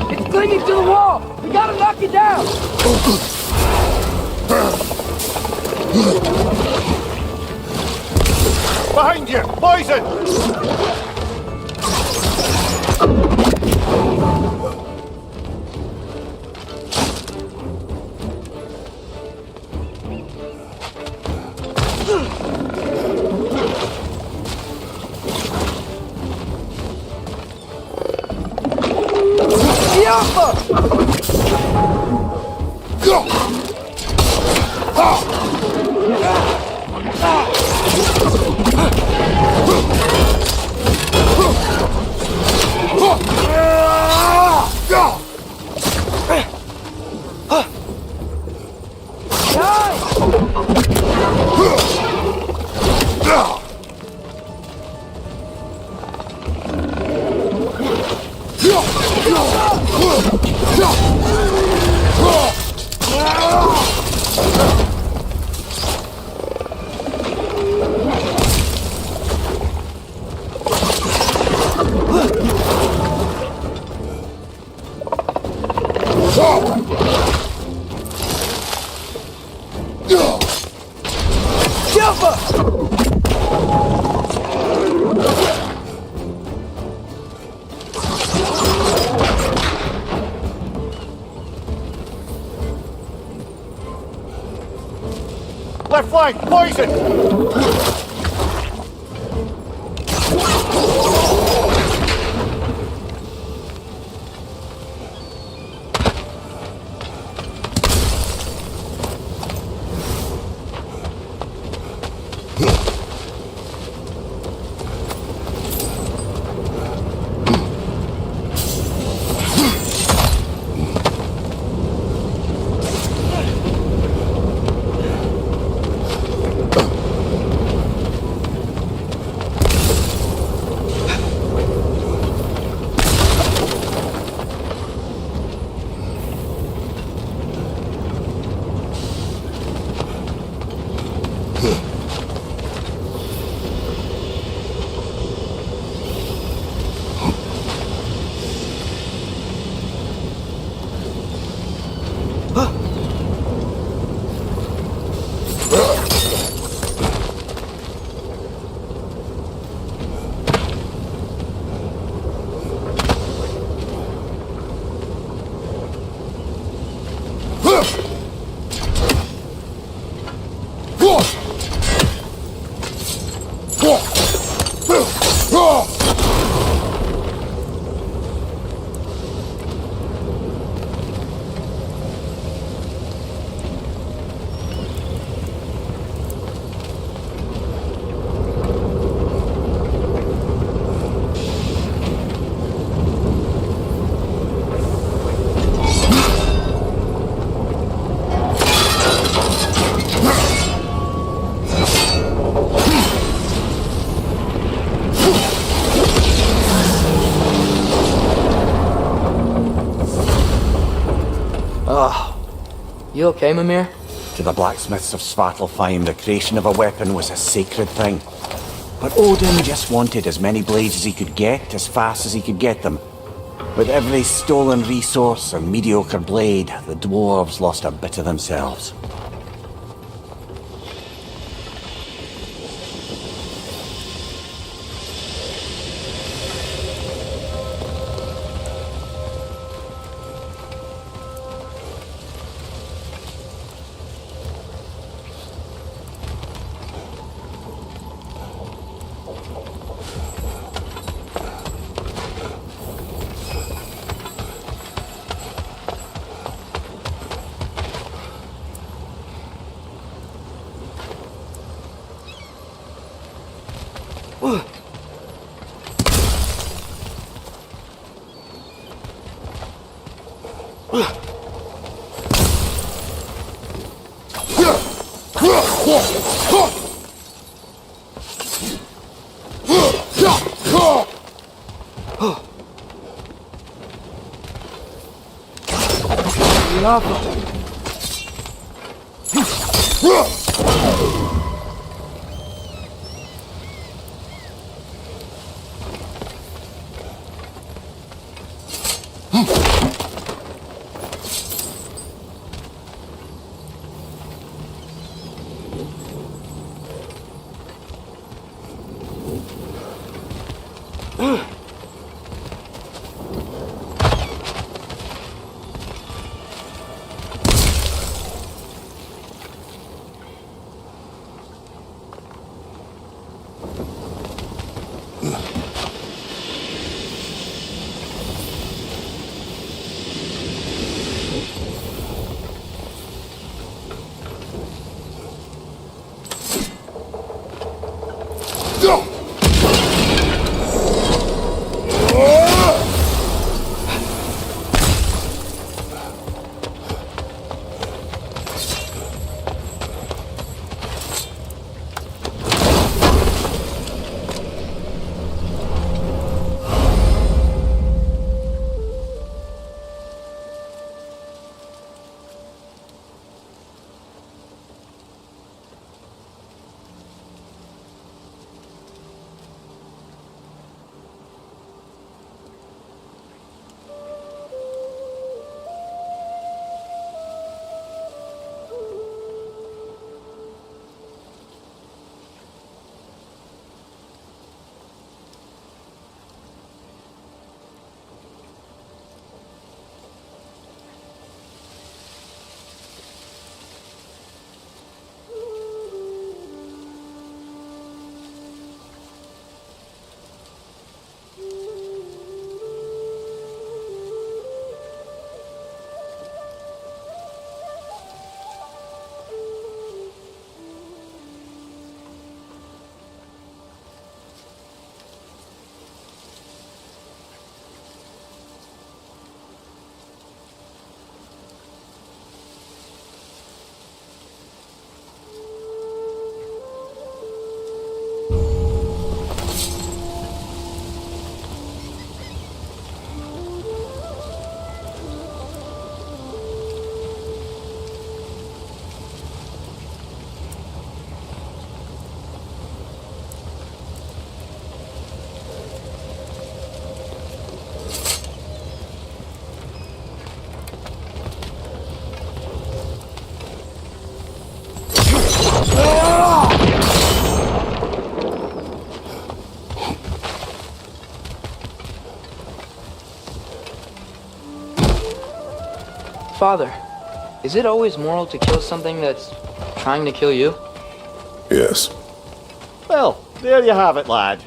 It's clinging to the wall! We gotta knock it down! Behind you! Poison! Left flank, poison! You okay, Mimir? To the blacksmiths of Svartalfheim, the creation of a weapon was a sacred thing. But Odin just wanted as many blades as he could get, as fast as he could get them. With every stolen resource and mediocre blade, the dwarves lost a bit of themselves. Father, is it always moral to kill something that's trying to kill you? Yes. Well, there you have it, lad.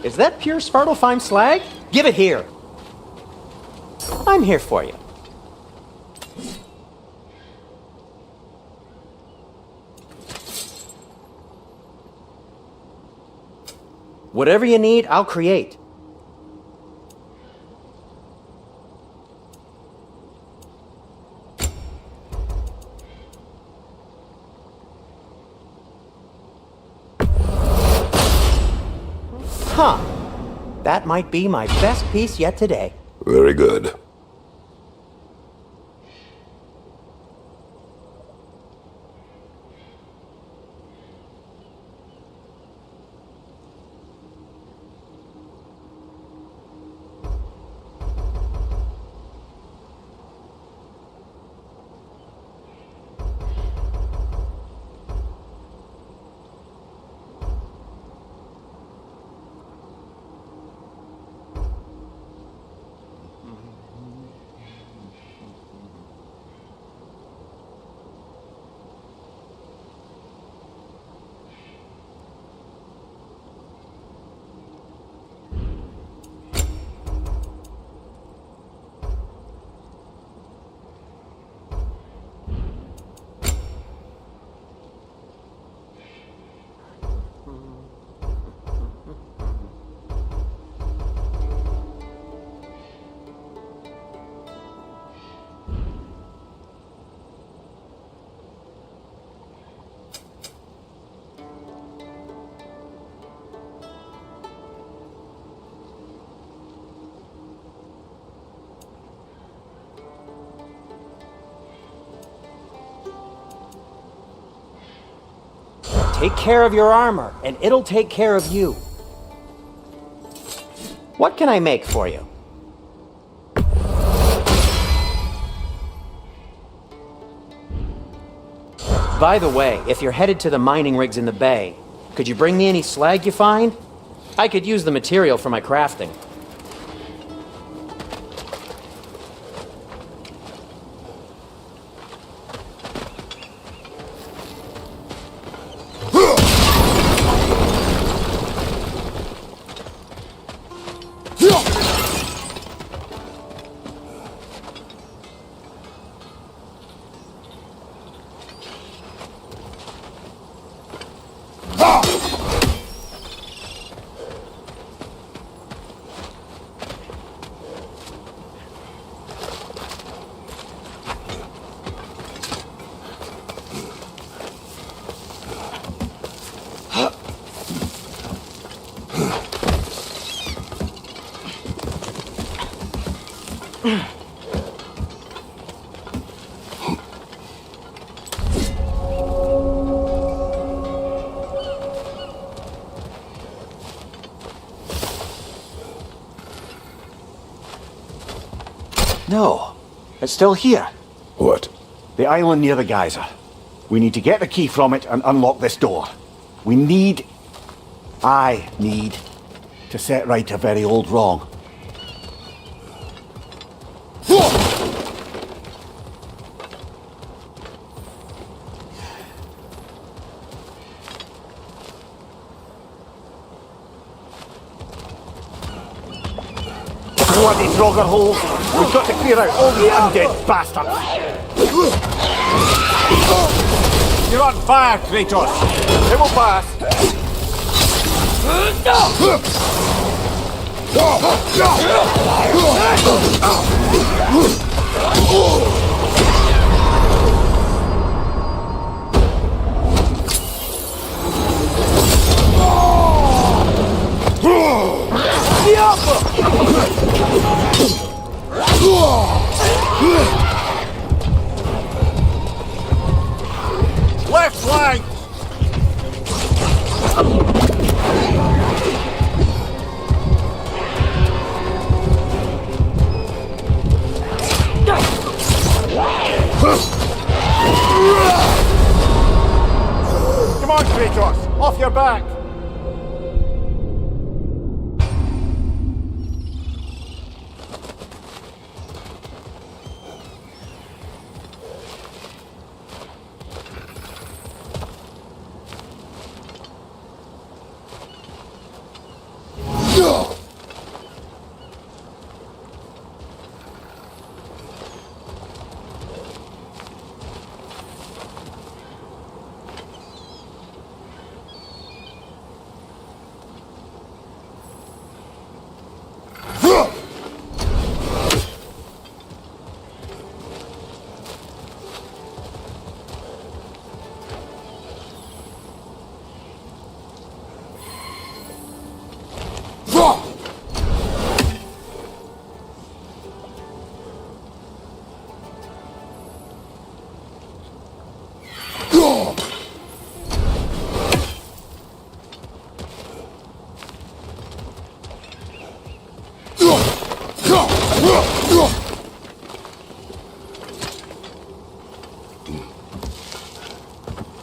Is that pure Svartalfheim slag? Give it here. I'm here for you. Whatever you need, I'll create. Huh. That might be my best piece yet today. Very good. Take care of your armor, and it'll take care of you. What can I make for you? By the way, if you're headed to the mining rigs in the bay, could you bring me any slag you find? I could use the material for my crafting. No, it's still here. What? The island near the geyser. We need to get the key from it and unlock this door. I need to set right a very old wrong. Bloody Draugr holes! We've got to clear out all the undead bastards! You're on fire, Kratos! It will pass! Left flank! Come on, Kratos! Off your back!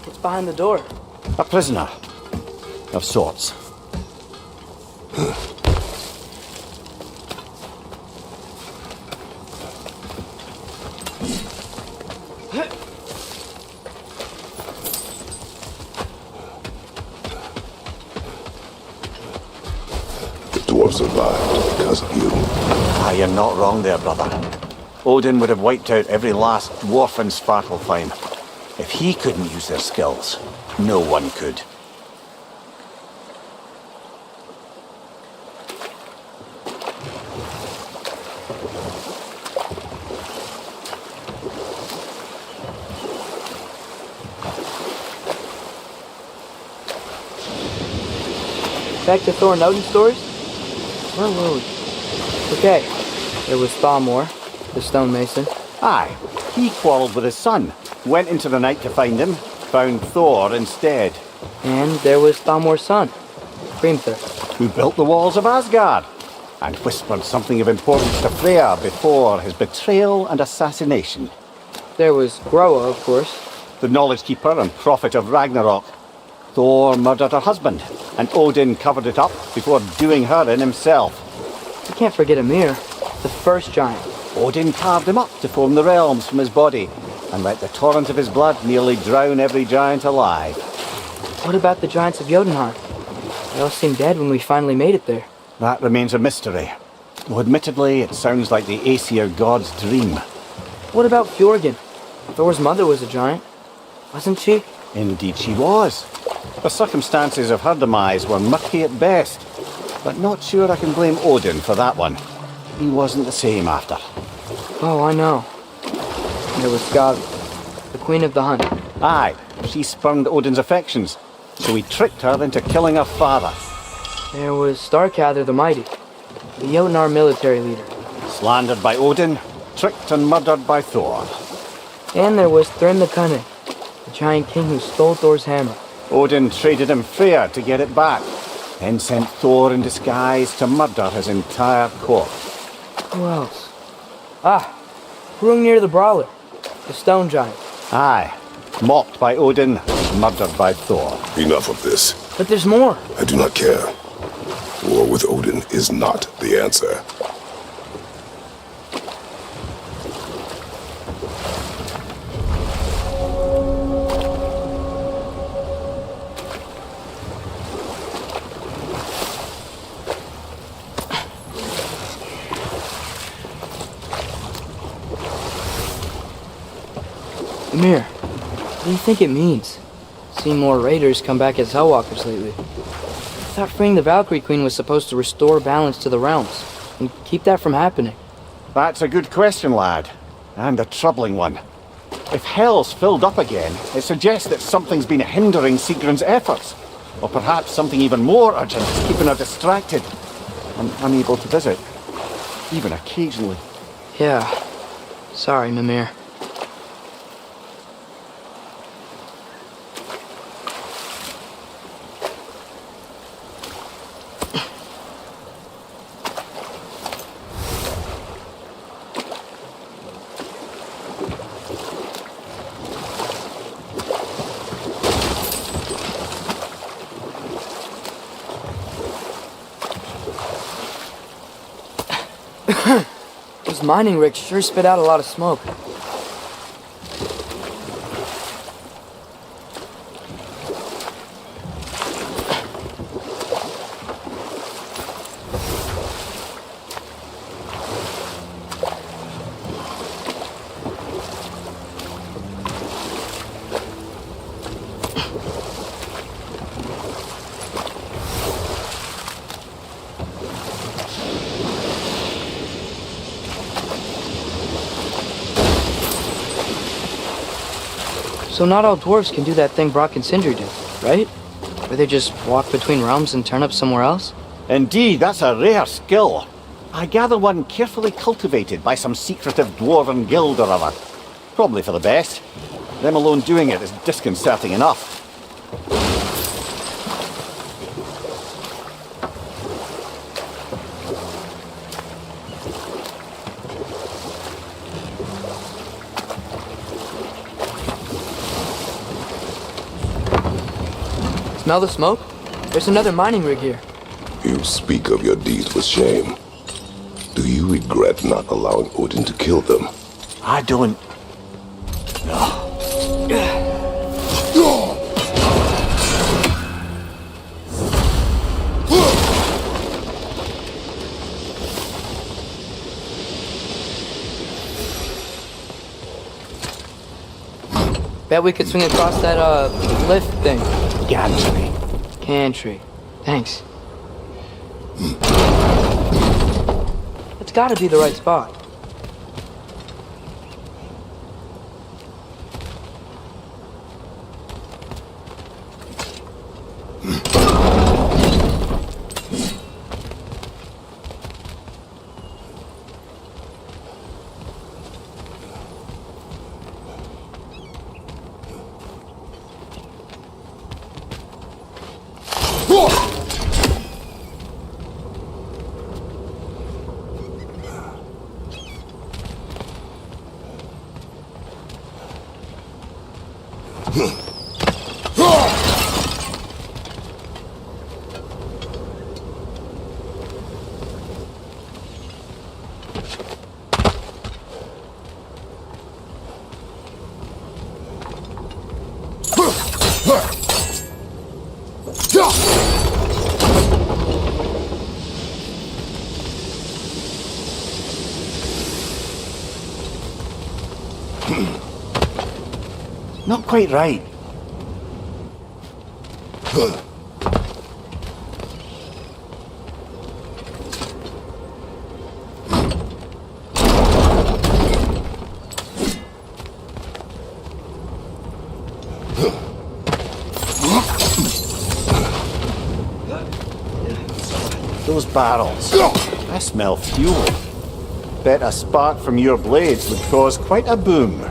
What's behind the door? A prisoner. Of sorts. Dwarf survived because of you. Ah, you're not wrong there, brother. Odin would have wiped out every last dwarf in Svartalfheim. If he couldn't use their skills, no one could. Back to Thor and Odin stories? Where were we? Okay, there was Hallmore, the stonemason. Aye, he quarrelled with his son. Went into the night to find him, found Thor instead. And there was Thalmor's son, Grimthur. Who built the walls of Asgard and whispered something of importance to Freya before his betrayal and assassination. There was Groa, of course. The knowledge keeper and prophet of Ragnarok. Thor murdered her husband, and Odin covered it up before doing her in himself. You can't forget Ymir, the first giant. Odin carved him up to form the realms from his body, and let the torrent of his blood nearly drown every giant alive. What about the giants of Jotunheim? They all seemed dead when we finally made it there. That remains a mystery. Though admittedly, it sounds like the Aesir god's dream. What about Fjorgyn? Thor's mother was a giant, wasn't she? Indeed she was. The circumstances of her demise were murky at best, but not sure I can blame Odin for that one. He wasn't the same after. Oh, I know. There was Gavi, the queen of the hunt. Aye, she spurned Odin's affections, so he tricked her into killing her father. There was Starkather the Mighty, the Jotnar military leader. Slandered by Odin, tricked and murdered by Thor. And there was Thrym the Cunning, the giant king who stole Thor's hammer. Odin traded him Freya to get it back, then sent Thor in disguise to murder his entire court. Who else? Ah, Hrungnir the Brawler, the stone giant. Aye, mocked by Odin, murdered by Thor. Enough of this. But there's more. I do not care. War with Odin is not the answer. Ymir, what do you think it means? Seeing more raiders come back as Hellwalkers lately. I thought freeing the Valkyrie Queen was supposed to restore balance to the realms and keep that from happening. That's a good question, lad. And a troubling one. If Hell's filled up again, it suggests that something's been hindering Sigrun's efforts. Or perhaps something even more urgent is keeping her distracted and unable to visit. Even occasionally. Yeah. Sorry, Mimir. Those mining rigs sure spit out a lot of smoke. So not all dwarves can do that thing Brock and Sindri did, right? Where they just walk between realms and turn up somewhere else? Indeed, that's a rare skill. I gather one carefully cultivated by some secretive dwarven guild or other. Probably for the best. Them alone doing it is disconcerting enough. Smell the smoke? There's another mining rig here. You speak of your deeds with shame. Do you regret not allowing Odin to kill them? I don't... Bet we could swing across that, lift thing. Gantry. Cantry. Thanks. It's gotta be the right spot. Not quite right. Those barrels. I smell fuel. Bet a spark from your blades would cause quite a boom.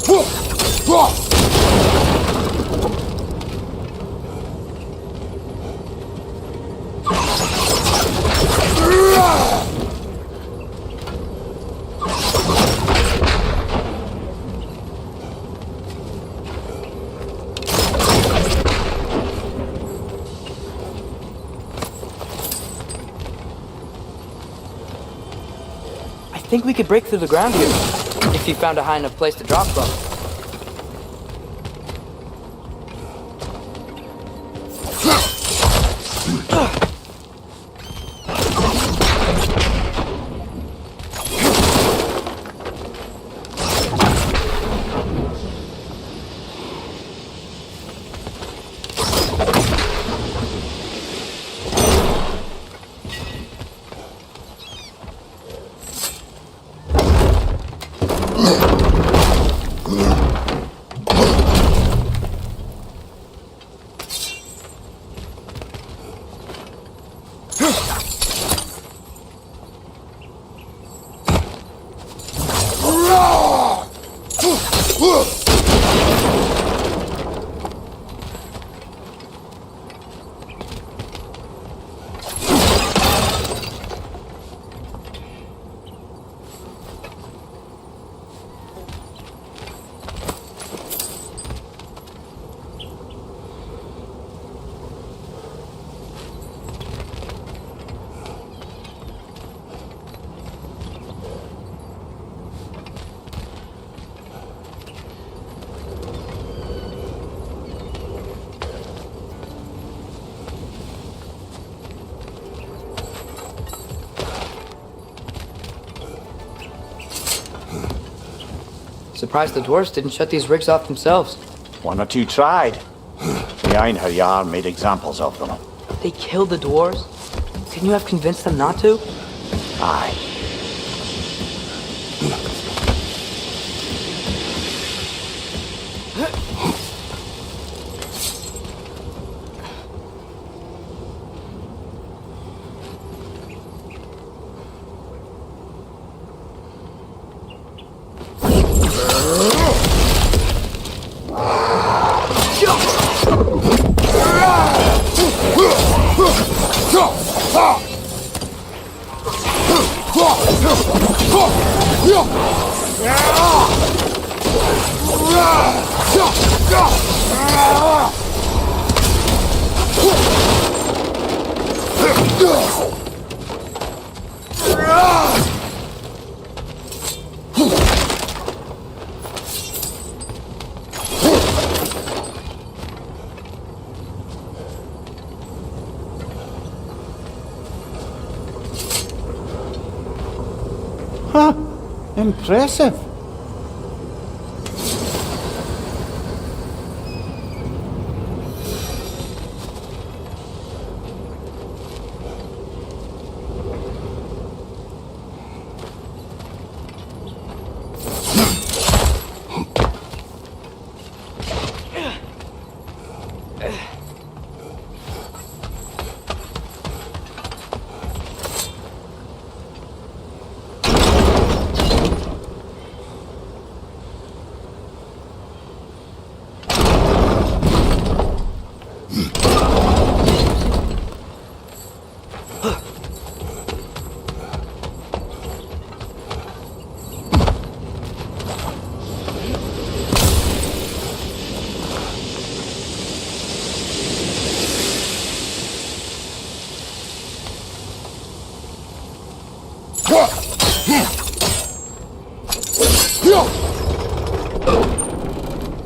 I think we could break through the ground here, if you found a high enough place to drop from. Surprised the dwarves didn't shut these rigs off themselves. One or two tried. The Einherjar made examples of them. They killed the dwarves? Couldn't you have convinced them not to? Aye. Huh. Impressive.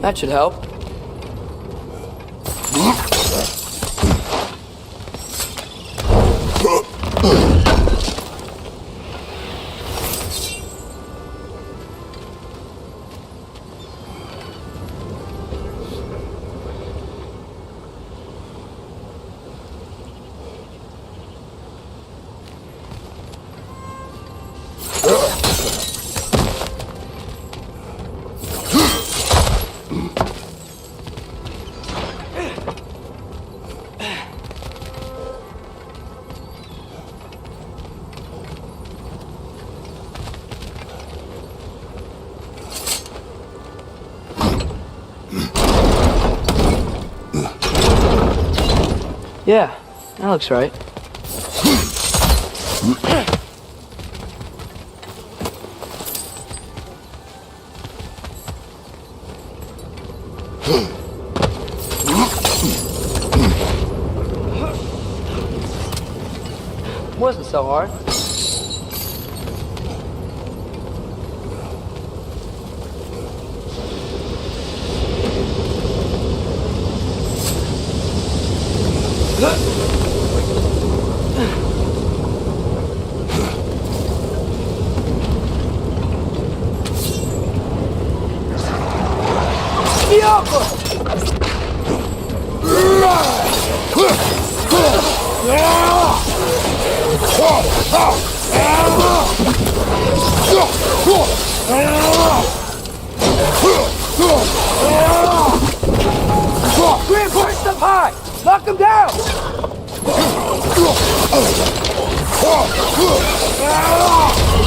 That should help. Yeah, that looks right. Wasn't so hard. Reinforce up high! Knock him down!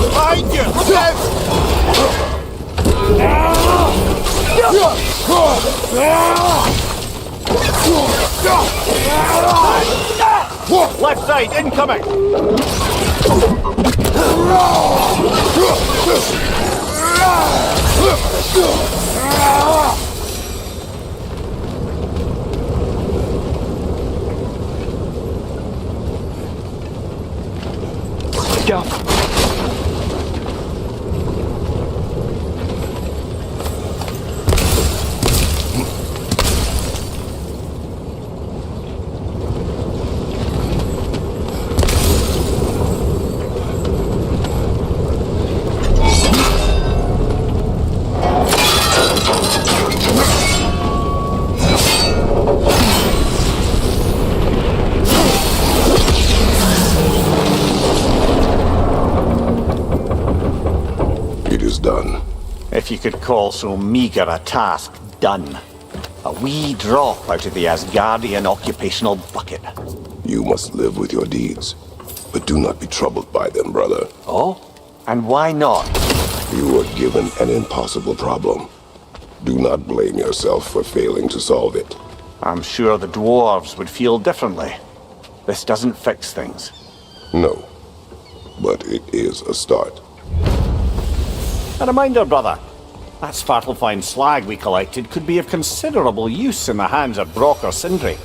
Behind you! Look out! Left side, incoming! Go. Done. If you could call so meager a task done. A wee drop out of the Asgardian occupational bucket. You must live with your deeds, but do not be troubled by them, brother. Oh? And why not? You were given an impossible problem. Do not blame yourself for failing to solve it. I'm sure the dwarves would feel differently. This doesn't fix things. No, but it is a start. A reminder, brother. That Svartalfheim slag we collected could be of considerable use in the hands of Brock or Sindri.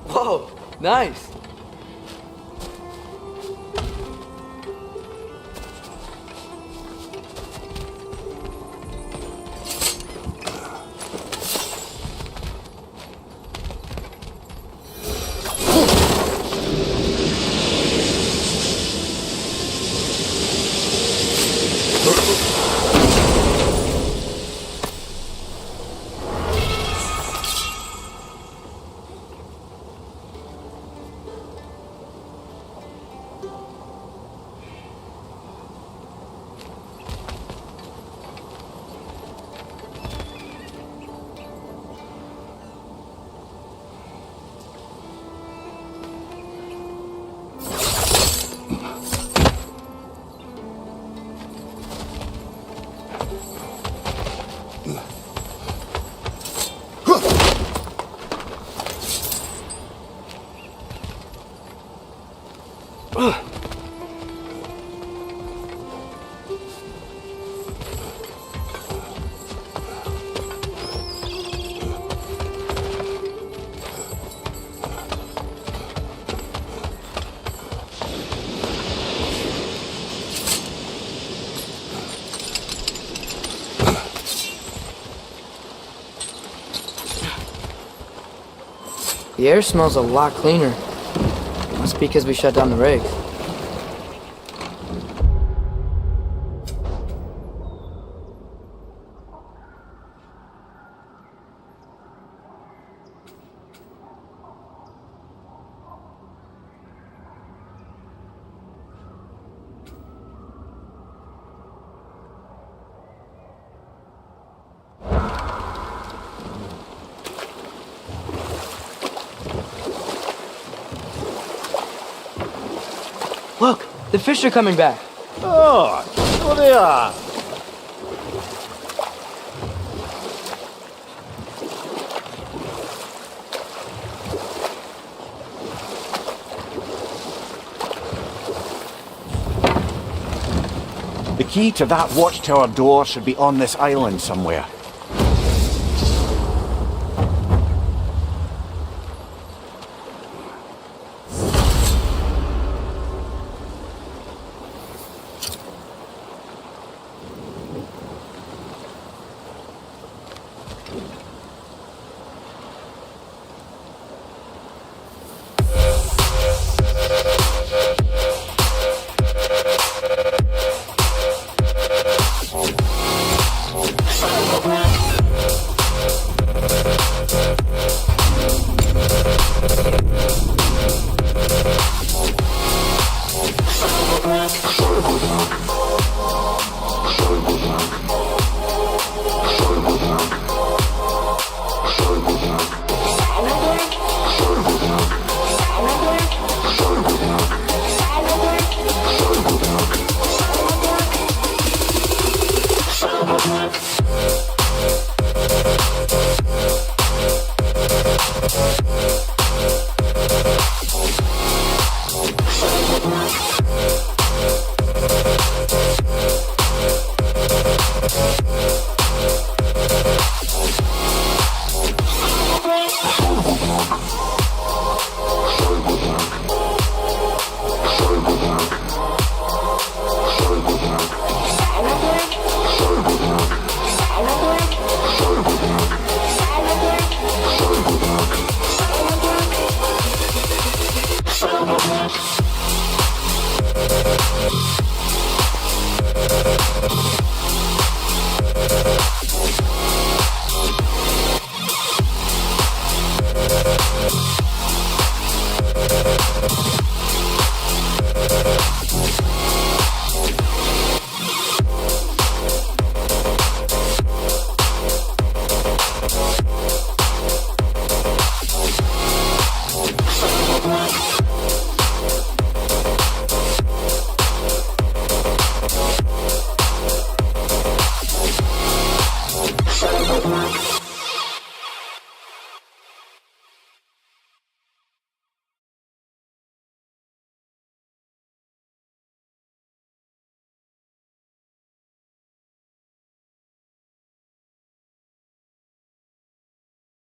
Whoa, nice. The air smells a lot cleaner. Must be because we shut down the rig. Look, the fish are coming back. Oh, so they are. The key to that watchtower door should be on this island somewhere.